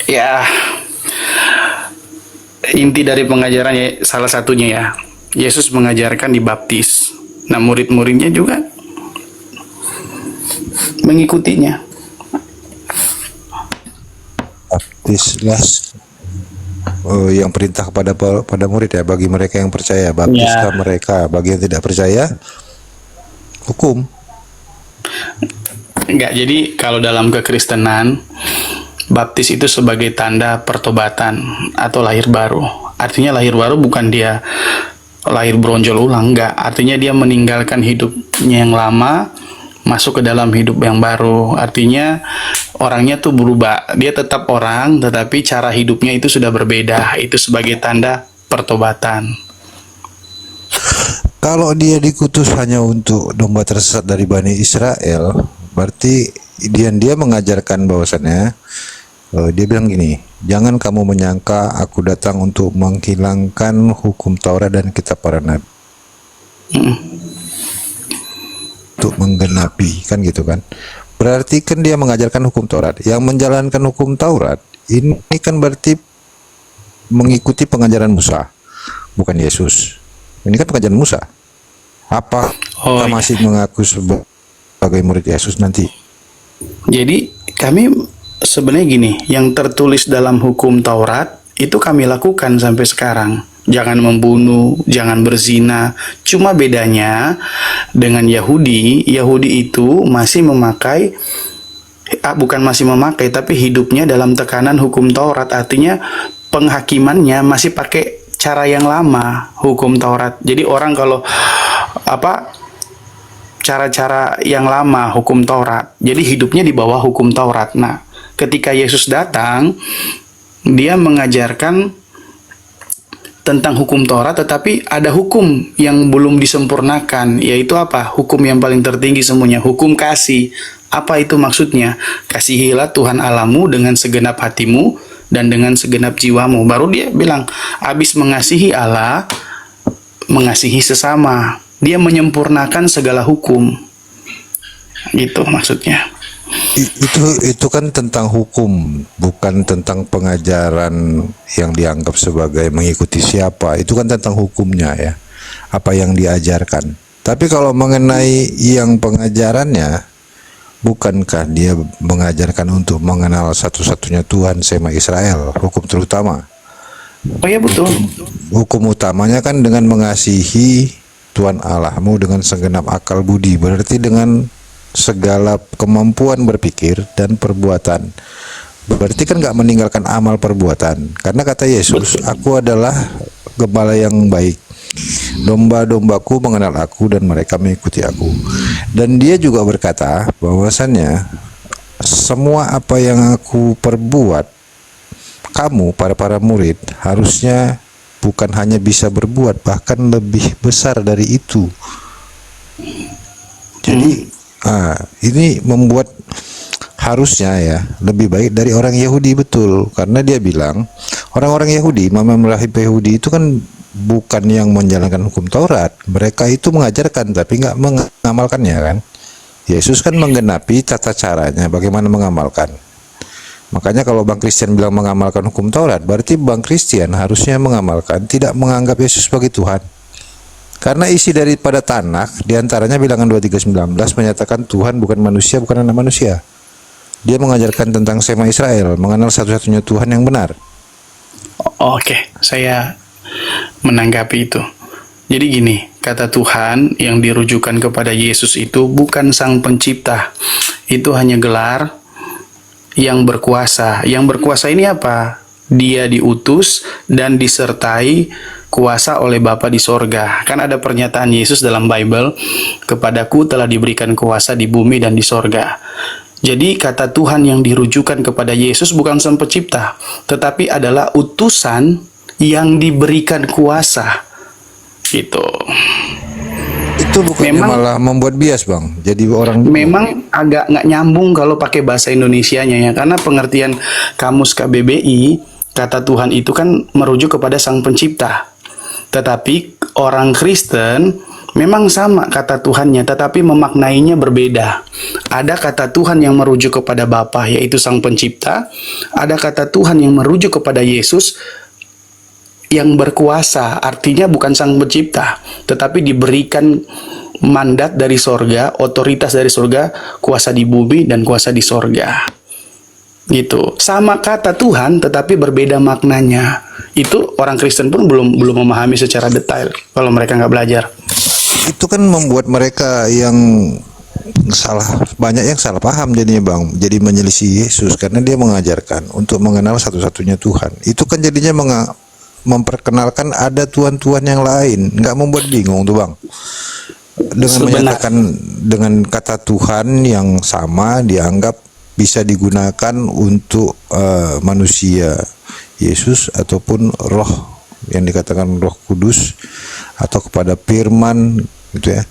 ya, inti dari pengajarannya salah satunya ya, Yesus mengajarkan dibaptis. Nah, murid-muridnya juga mengikutinya. Baptislah, yang perintah pada murid ya, bagi mereka yang percaya, baptislah mereka, bagi yang tidak percaya, hukum. Enggak, jadi kalau dalam kekristenan, baptis itu sebagai tanda pertobatan atau lahir baru. Artinya lahir baru bukan dia lahir beronjol ulang, enggak. Artinya dia meninggalkan hidupnya yang lama, masuk ke dalam hidup yang baru. Artinya orangnya tuh berubah. Dia tetap orang, tetapi cara hidupnya itu sudah berbeda. Itu sebagai tanda pertobatan. Kalau dia dikutus hanya untuk domba tersesat dari Bani Israel, berarti dia mengajarkan bahwasannya, dia bilang gini, jangan kamu menyangka aku datang untuk menghilangkan hukum Taurat dan kitab para nabi, untuk menggenapi, kan gitu kan. Berarti kan dia mengajarkan hukum Taurat. Yang menjalankan hukum Taurat ini kan berarti mengikuti pengajaran Musa, bukan Yesus. Ini kan pengajaran Musa. Apa kita masih mengaku sebagai murid Yesus nanti? Jadi kami sebenarnya gini, yang tertulis dalam hukum Taurat itu kami lakukan sampai sekarang. Jangan membunuh, jangan berzina. Cuma bedanya dengan Yahudi itu masih memakai, bukan masih memakai, tapi hidupnya dalam tekanan hukum Taurat. Artinya penghakimannya masih pakai cara yang lama, hukum Taurat. Jadi orang kalau cara-cara yang lama hukum Taurat, jadi hidupnya di bawah hukum Taurat. Nah, ketika Yesus datang, dia mengajarkan tentang hukum Taurat, tetapi ada hukum yang belum disempurnakan, yaitu apa? Hukum yang paling tertinggi semuanya, hukum kasih. Apa itu maksudnya? Kasihilah Tuhan Allahmu dengan segenap hatimu dan dengan segenap jiwamu. Baru dia bilang, habis mengasihi Allah, mengasihi sesama. Dia menyempurnakan segala hukum. Gitu maksudnya. Itu kan tentang hukum, bukan tentang pengajaran yang dianggap sebagai mengikuti siapa. Itu kan tentang hukumnya ya, apa yang diajarkan. Tapi kalau mengenai yang pengajarannya, bukankah dia mengajarkan untuk mengenal satu-satunya Tuhan sema Israel, hukum terutama? Oh ya betul. Hukum utamanya kan dengan mengasihi Tuhan Allahmu dengan segenap akal budi, berarti dengan segala kemampuan berpikir dan perbuatan. Berarti kan nggak meninggalkan amal perbuatan, karena kata Yesus, aku adalah gembala yang baik, domba-dombaku mengenal aku dan mereka mengikuti aku. Dan dia juga berkata bahwasannya semua apa yang aku perbuat, kamu para murid harusnya bukan hanya bisa berbuat, bahkan lebih besar dari itu. Jadi ini membuat harusnya ya lebih baik dari orang Yahudi, betul, karena dia bilang Orang-orang Yahudi, imam rahib Yahudi itu kan bukan yang menjalankan hukum Taurat. Mereka itu mengajarkan tapi nggak mengamalkannya kan. Yesus kan menggenapi tata caranya bagaimana mengamalkan. Makanya kalau Bang Christian bilang mengamalkan hukum Taurat, berarti Bang Christian harusnya mengamalkan, tidak menganggap Yesus sebagai Tuhan. Karena isi daripada Tanakh diantaranya bilangan 23:19 menyatakan Tuhan bukan manusia, bukan anak manusia. Dia mengajarkan tentang Sema Israel, mengenal satu-satunya Tuhan yang benar. Oke, saya menanggapi itu. Jadi gini, kata Tuhan yang dirujukan kepada Yesus itu bukan Sang Pencipta. Itu hanya gelar yang berkuasa. Yang berkuasa ini apa? Dia diutus dan disertai kuasa oleh Bapa di sorga. Kan ada pernyataan Yesus dalam Bible, kepadaku telah diberikan kuasa di bumi dan di sorga. Jadi kata Tuhan yang dirujukan kepada Yesus bukan Sang Pencipta, tetapi adalah utusan yang diberikan kuasa. Gitu. Itu bukannya malah membuat bias, Bang. Jadi orang memang agak nggak nyambung kalau pakai bahasa Indonesianya ya, karena pengertian kamus KBBI kata Tuhan itu kan merujuk kepada Sang Pencipta. Tetapi orang Kristen memang sama kata Tuhannya, tetapi memaknainya berbeda. Ada kata Tuhan yang merujuk kepada Bapa, yaitu Sang Pencipta. Ada kata Tuhan yang merujuk kepada Yesus yang berkuasa, artinya bukan Sang Pencipta, tetapi diberikan mandat dari sorga, otoritas dari sorga, kuasa di bumi dan kuasa di sorga. Gitu. Sama kata Tuhan, tetapi berbeda maknanya. Itu orang Kristen pun belum memahami secara detail kalau mereka nggak belajar. Itu kan membuat mereka yang banyak yang salah paham jadinya, Bang. Jadi menyelisih Yesus karena dia mengajarkan untuk mengenal satu-satunya Tuhan. Itu kan jadinya memperkenalkan ada Tuhan-Tuhan yang lain, nggak membuat bingung tuh, Bang. Dengan menyatakan dengan kata Tuhan yang sama dianggap bisa digunakan untuk manusia Yesus ataupun Roh yang dikatakan Roh Kudus atau kepada Firman gitu ya.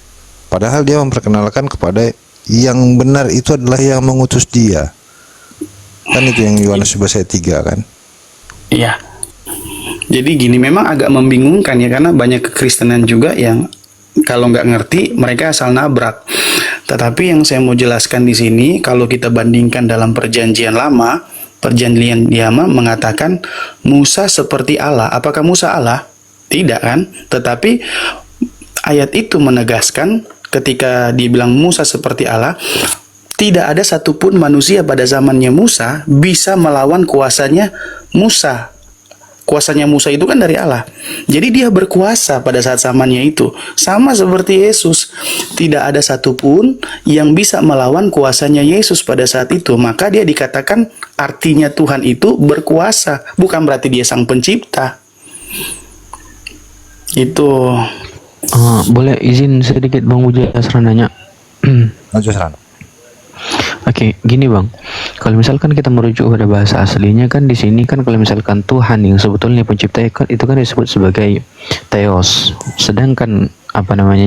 Padahal dia memperkenalkan kepada yang benar itu adalah yang mengutus dia. Kan itu yang Yohanes 11 ayat 3 kan? Iya. Jadi gini, memang agak membingungkan ya, karena banyak kekristenan juga yang kalau nggak ngerti mereka asal nabrak. Tetapi yang saya mau jelaskan di sini, kalau kita bandingkan dalam Perjanjian Lama, Perjanjian Lama mengatakan Musa seperti Allah. Apakah Musa Allah? Tidak kan? Tetapi ayat itu menegaskan ketika dibilang Musa seperti Allah, tidak ada satupun manusia pada zamannya Musa bisa melawan kuasanya Musa. Kuasanya Musa itu kan dari Allah. Jadi dia berkuasa pada saat zamannya itu. Sama seperti Yesus. Tidak ada satupun yang bisa melawan kuasanya Yesus pada saat itu. Maka dia dikatakan artinya Tuhan itu berkuasa. Bukan berarti dia Sang Pencipta. Itu. Boleh izin sedikit Bang Uja nanya? Lanjut, Ran. Oke, gini Bang. Kalau misalkan kita merujuk pada bahasa aslinya kan di sini kan kalau misalkan Tuhan yang sebetulnya pencipta itu kan disebut sebagai Theos. Sedangkan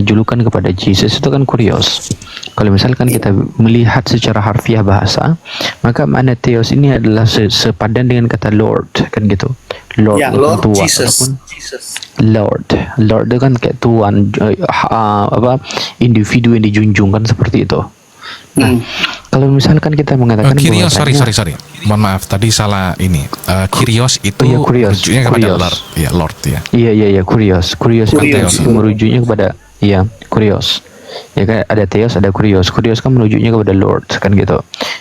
julukan kepada Jesus itu kan Kurios. Kalau misalkan kita melihat secara harfiah bahasa, maka makna Theos ini adalah sepadan dengan kata Lord, kan gitu. Lord, ya, Lord Tuhan, Jesus. Lord itu kan kayak Tuhan, individu yang dijunjung kan seperti itu. Nah, kalau misalkan kita mengatakan Kyrios, sorry. Mohon maaf, tadi salah ini. Kyrios itu merujuknya kepada Lord. Ya, Lord ya. Iya, Kyrios itu merujuknya kepada Kyrios. Ya kan ada Theos, ada Kyrios. Kyrios kan merujuknya kepada Lord kan gitu.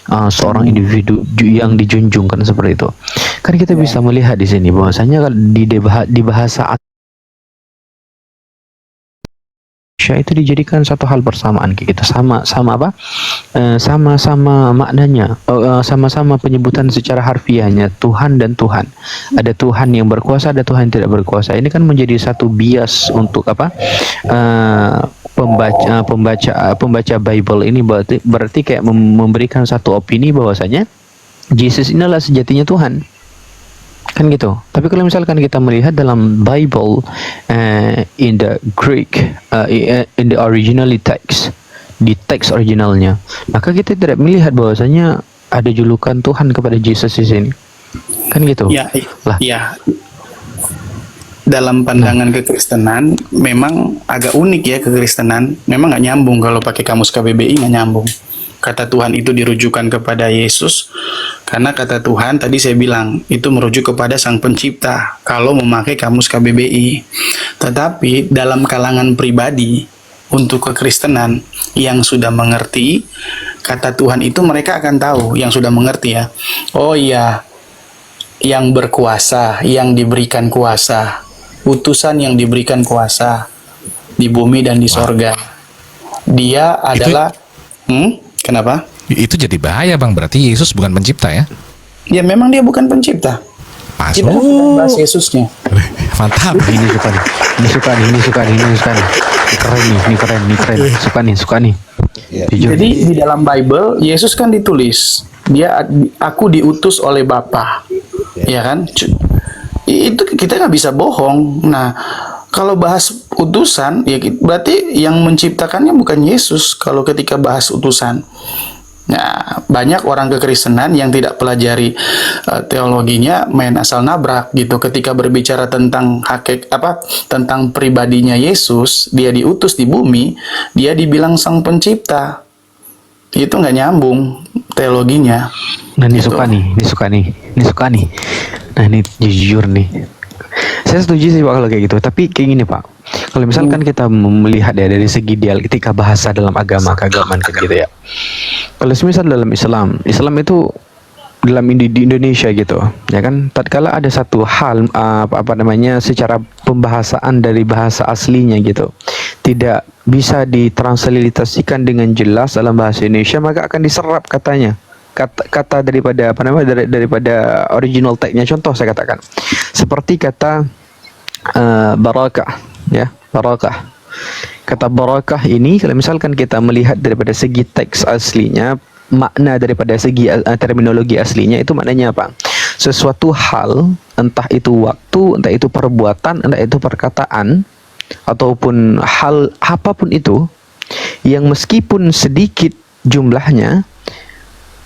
Seorang individu yang dijunjung kan seperti itu. Kan kita bisa melihat di sini bahwasanya di bahasa itu dijadikan satu hal bersamaan kita sama-sama maknanya, sama-sama penyebutan secara harfiahnya Tuhan dan Tuhan. Ada Tuhan yang berkuasa, ada Tuhan yang tidak berkuasa. Ini kan menjadi satu bias untuk pembaca Bible ini berarti kayak memberikan satu opini bahwasanya Jesus inilah sejatinya Tuhan. Kan gitu. Tapi kalau misalkan kita melihat dalam Bible in the Greek, in the original text, di teks originalnya, maka kita tidak melihat bahwasanya ada julukan Tuhan kepada Jesus di sini. Kan gitu. Ya, Lah, ya. Dalam pandangan kekristenan memang agak unik ya kekristenan. Memang nggak nyambung kalau pakai kamus KBBI, nggak nyambung. Kata Tuhan itu dirujukan kepada Yesus karena kata Tuhan tadi saya bilang itu merujuk kepada Sang Pencipta kalau memakai kamus KBBI. Tetapi dalam kalangan pribadi untuk kekristenan yang sudah mengerti kata Tuhan itu mereka akan tahu, yang sudah mengerti ya. Oh iya, yang berkuasa, yang diberikan kuasa, utusan yang diberikan kuasa di bumi dan di sorga. Dia adalah kenapa? Itu jadi bahaya Bang, berarti Yesus bukan pencipta ya? Ya memang dia bukan pencipta. Kita Masuk. sedang bahas Yesusnya. Mantap. ini suka nih. Ini suka nih. Ini keren nih. Ini keren. Suka nih. Jujur. Jadi di dalam Bible Yesus kan ditulis aku diutus oleh Bapa, ya kan? Itu kita nggak bisa bohong. Nah, kalau bahas utusan, ya berarti yang menciptakannya bukan Yesus. Kalau ketika bahas utusan, nah banyak orang kekristenan yang tidak pelajari teologinya, main asal nabrak gitu. Ketika berbicara tentang tentang pribadinya Yesus, dia diutus di bumi, dia dibilang Sang Pencipta. Itu nggak nyambung teologinya. Nah, ini Gitu. suka nih. Nah, ini jujur nih. Saya setuju sih Pak kalau kayak gitu. Tapi kayak gini Pak, kalau misalkan kita melihat ya dari segi dialektika bahasa dalam keagamaan kan gitu ya. Kalau misal dalam Islam itu dalam di Indonesia gitu, ya kan. Tatkala ada satu hal secara pembahasaan dari bahasa aslinya gitu, tidak bisa ditransliterasikan dengan jelas dalam bahasa Indonesia, maka akan diserap katanya. Kata daripada daripada original tag-nya. Contoh saya katakan seperti kata barakah ya, barakah. Kata barakah ini kalau misalkan kita melihat daripada segi teks aslinya, makna daripada segi terminologi aslinya itu maknanya apa? Sesuatu hal, entah itu waktu, entah itu perbuatan, entah itu perkataan ataupun hal apapun itu yang meskipun sedikit jumlahnya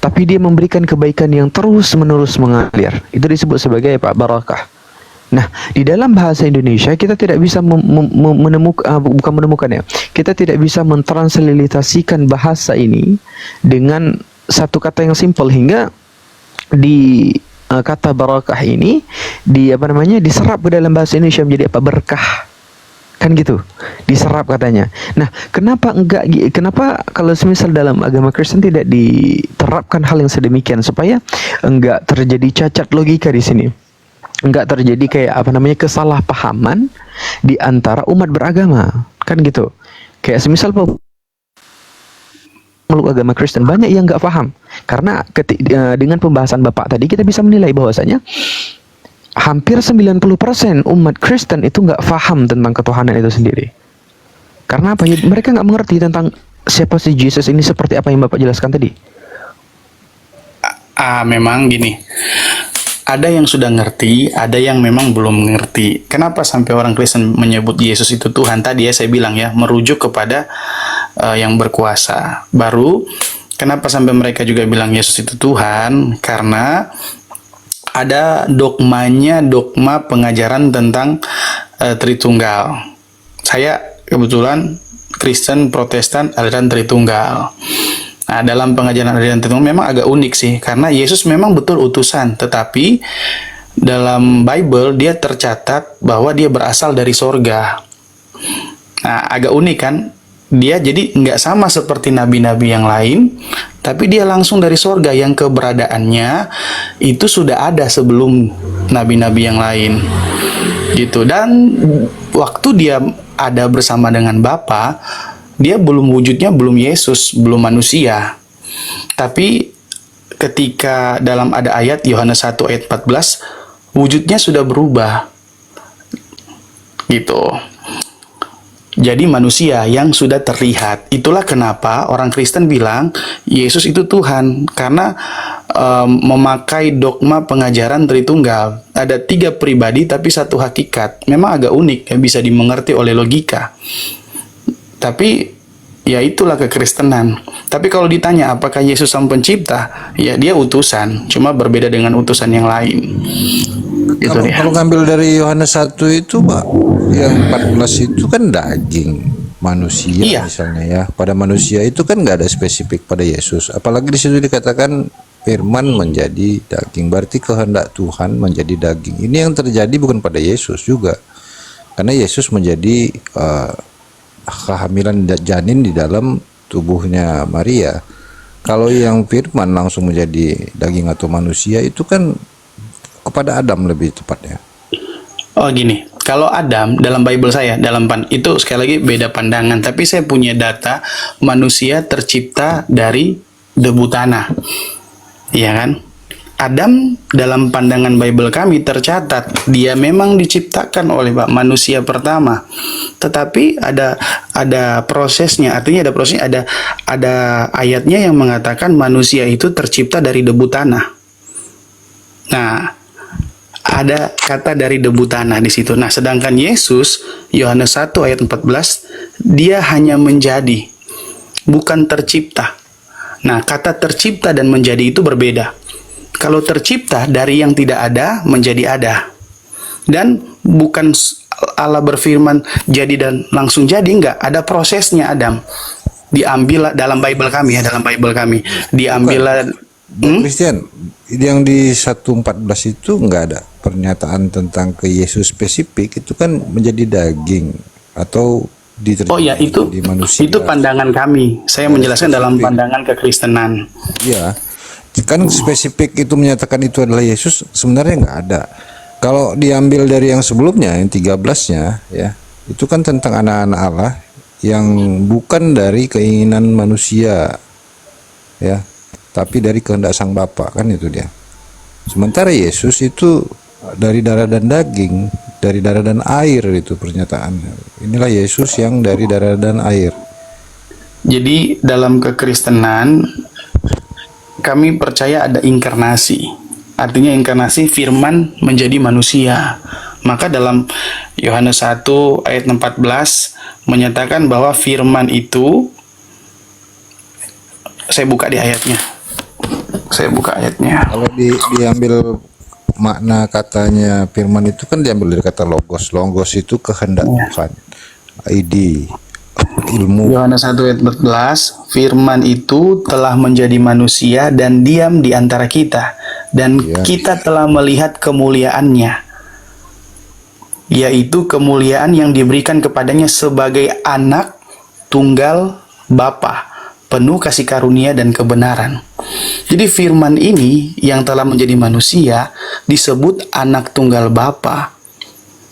tapi dia memberikan kebaikan yang terus-menerus mengalir. Itu disebut sebagai barakah. Nah, di dalam bahasa Indonesia kita tidak bisa kita tidak bisa mentransliterasikan bahasa ini dengan satu kata yang simpel hingga di kata barakah ini diserap ke dalam bahasa Indonesia menjadi berkah. Kan gitu, diserap katanya. Nah, kenapa kalau semisal dalam agama Kristen tidak diterapkan hal yang sedemikian supaya enggak terjadi cacat logika di sini, enggak terjadi kayak kesalahpahaman di antara umat beragama, kan gitu. Kayak semisal meluk agama Kristen banyak yang enggak paham karena dengan pembahasan Bapak tadi kita bisa menilai bahwasanya hampir 90% umat Kristen itu nggak paham tentang ketuhanan itu sendiri. Karena apa? Ya, mereka nggak mengerti tentang siapa si Yesus ini seperti apa yang Bapak jelaskan tadi. Memang gini. Ada yang sudah ngerti, ada yang memang belum ngerti. Kenapa sampai orang Kristen menyebut Yesus itu Tuhan? Tadi ya saya bilang ya, merujuk kepada yang berkuasa. Baru, kenapa sampai mereka juga bilang Yesus itu Tuhan? Karena ada dogma pengajaran tentang Tritunggal. Saya kebetulan Kristen Protestan aliran Tritunggal. Nah, dalam pengajaran aliran Tritunggal memang agak unik sih, karena Yesus memang betul utusan, tetapi dalam Bible dia tercatat bahwa dia berasal dari sorga. Nah, agak unik kan? Dia jadi nggak sama seperti nabi-nabi yang lain, tapi dia langsung dari sorga yang keberadaannya itu sudah ada sebelum nabi-nabi yang lain. Gitu. Dan waktu dia ada bersama dengan Bapa, dia wujudnya belum Yesus, belum manusia. Tapi ketika dalam ada ayat Yohanes 1 ayat 14, wujudnya sudah berubah. Gitu. Jadi manusia yang sudah terlihat. Itulah kenapa orang Kristen bilang Yesus itu Tuhan, karena memakai dogma pengajaran Tritunggal. Ada 3 pribadi tapi satu hakikat. Memang agak unik ya, bisa dimengerti oleh logika. Tapi Ya itulah kekristenan. Tapi kalau ditanya apakah Yesus sang pencipta, ya dia utusan, cuma berbeda dengan utusan yang lain. Itu Kalau dia. kalau ngambil dari Yohanes 1 itu, Pak, yang 14 itu kan daging manusia Iya. misalnya ya. Pada manusia itu kan nggak ada spesifik pada Yesus. Apalagi di situ dikatakan firman menjadi daging. Berarti kehendak Tuhan menjadi daging. Ini yang terjadi bukan pada Yesus juga. Karena Yesus menjadi kehamilan janin di dalam tubuhnya Maria. Kalau yang firman langsung menjadi daging atau manusia itu kan kepada Adam lebih tepatnya. Oh gini, kalau Adam dalam Bible saya, itu sekali lagi beda pandangan. Tapi saya punya data manusia tercipta dari debu tanah, iya kan? Adam dalam pandangan Bible kami tercatat dia memang diciptakan oleh manusia pertama, tetapi ada prosesnya, artinya ada ayatnya yang mengatakan manusia itu tercipta dari debu tanah. Nah, ada kata dari debu tanah di situ. Nah, sedangkan Yesus, Yohanes 1 ayat 14, dia hanya menjadi, bukan tercipta. Nah, kata tercipta dan menjadi itu berbeda. Kalau tercipta dari yang tidak ada menjadi ada. Dan bukan Allah berfirman jadi dan langsung jadi, enggak. Ada prosesnya Adam. Diambil dalam Bible kami ya, diambil Christian, yang di 1:14 itu nggak ada pernyataan tentang ke Yesus spesifik, itu kan menjadi daging atau Oh ya, itu di manusia. itu pandangan kami. Saya menjelaskan dalam pandangan kekristenan. Iya, kan spesifik itu menyatakan itu adalah Yesus, sebenarnya nggak ada. Kalau diambil dari yang sebelumnya, yang 13-nya ya, itu kan tentang anak-anak Allah yang bukan dari keinginan manusia ya, tapi dari kehendak Sang Bapa, kan itu dia. Sementara Yesus itu dari darah dan daging, dari darah dan air, itu pernyataannya. Inilah Yesus yang dari darah dan air. Jadi dalam kekristenan kami percaya ada inkarnasi. Artinya inkarnasi firman menjadi manusia. Maka dalam Yohanes 1 ayat 14 menyatakan bahwa firman itu, saya buka di ayatnya. Kalau diambil makna katanya firman itu kan diambil dari kata logos. Logos itu kehendak Tuhan. Ide, ilmu. Yohanes 1 ayat 14, firman itu telah menjadi manusia dan diam di antara kita, dan kita telah melihat kemuliaannya, yaitu kemuliaan yang diberikan kepadanya sebagai anak tunggal Bapa, penuh kasih karunia dan kebenaran. Jadi firman ini yang telah menjadi manusia disebut anak tunggal Bapa.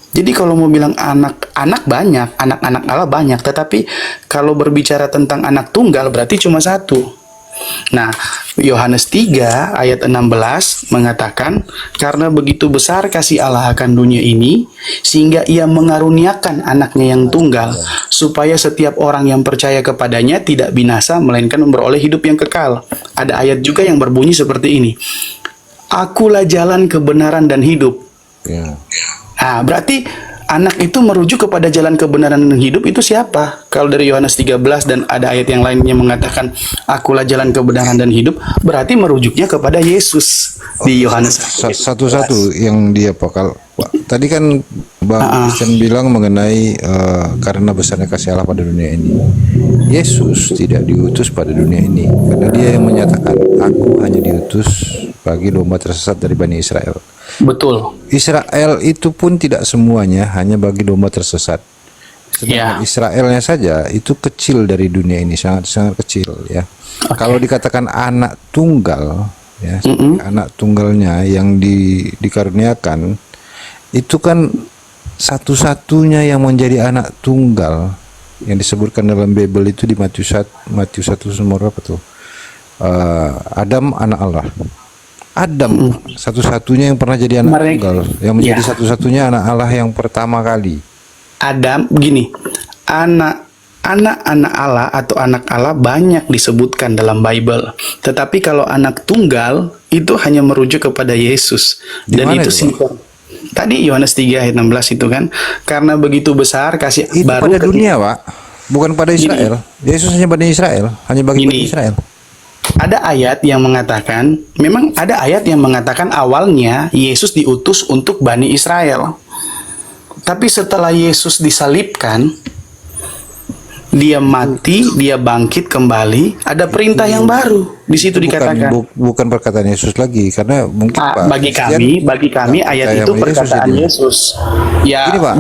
Jadi kalau mau bilang anak banyak, anak-anak Allah banyak, tetapi kalau berbicara tentang anak tunggal berarti cuma satu. Nah, Yohanes 3 ayat 16 mengatakan, karena begitu besar kasih Allah akan dunia ini, sehingga ia mengaruniakan anaknya yang tunggal, supaya setiap orang yang percaya kepadanya tidak binasa, melainkan memperoleh hidup yang kekal. Ada ayat juga yang berbunyi seperti ini, Akulah jalan kebenaran dan hidup. Ya. Nah, berarti anak itu merujuk kepada jalan kebenaran dan hidup itu siapa? Kalau dari Yohanes 13 dan ada ayat yang lainnya mengatakan akulah jalan kebenaran dan hidup, berarti merujuknya kepada Yesus di Yohanes 1. Satu-satu yang dia pakal. Tadi kan Bang Christian bilang mengenai karena besarnya kasih Allah pada dunia ini. Yesus tidak diutus pada dunia ini karena dia yang menyatakan aku hanya diutus bagi domba tersesat dari Bani Israel. Betul. Israel itu pun tidak semuanya hanya bagi domba tersesat. Sedangkan Israelnya saja itu kecil dari dunia ini, sangat-sangat kecil ya. Kalau dikatakan anak tunggal ya, anak tunggalnya yang dikaruniakan itu kan satu-satunya yang menjadi anak tunggal yang disebutkan dalam Bible itu di Matius 1 nomor apa tuh? Adam anak Allah. Adam satu-satunya yang pernah jadi anak tunggal, yang menjadi satu-satunya anak Allah yang pertama kali. Adam gini, anak-anak Allah atau anak Allah banyak disebutkan dalam Bible. Tetapi kalau anak tunggal itu hanya merujuk kepada Yesus. Dan itu simpel. Tadi Yohanes 3 ayat 16 itu kan, karena begitu besar kasih itu baru pada dunia, Pak. Bukan pada Israel. Yesus hanya Bani Israel, hanya bagi Bani Gini. Israel. Ada ayat yang mengatakan, memang ada ayat yang mengatakan awalnya Yesus diutus untuk Bani Israel. Tapi setelah Yesus disalibkan, dia mati, dia bangkit kembali, ada perintah yang baru. Di situ dikatakan. Bukan perkataan Yesus lagi, karena mungkin Pak, Bagi kami ayat percaya itu sama perkataan jadinya. Yesus. Ya, Gini, Pak.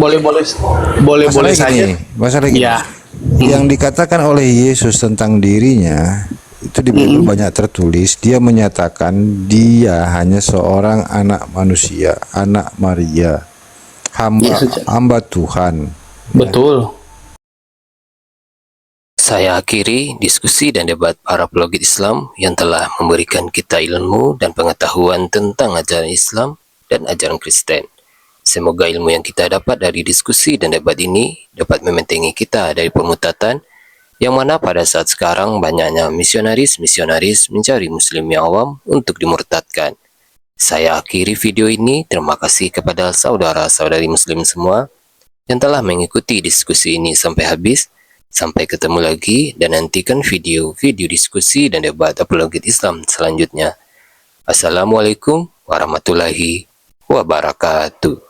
boleh Masalahnya saja. gini, masalah gini. Ya. Yang dikatakan oleh Yesus tentang dirinya itu di Bible banyak tertulis. Dia menyatakan dia hanya seorang anak manusia, anak Maria, hamba Tuhan. Betul. Saya akhiri diskusi dan debat para pelogit Islam yang telah memberikan kita ilmu dan pengetahuan tentang ajaran Islam dan ajaran Kristen. Semoga ilmu yang kita dapat dari diskusi dan debat ini dapat membentengi kita dari pemutatan yang mana pada saat sekarang banyaknya misionaris-misionaris mencari muslim yang awam untuk dimurtadkan. Saya akhiri video ini. Terima kasih kepada saudara-saudari muslim semua yang telah mengikuti diskusi ini sampai habis. Sampai ketemu lagi dan nantikan video-video diskusi dan debat apologet Islam selanjutnya. Assalamualaikum warahmatullahi wabarakatuh.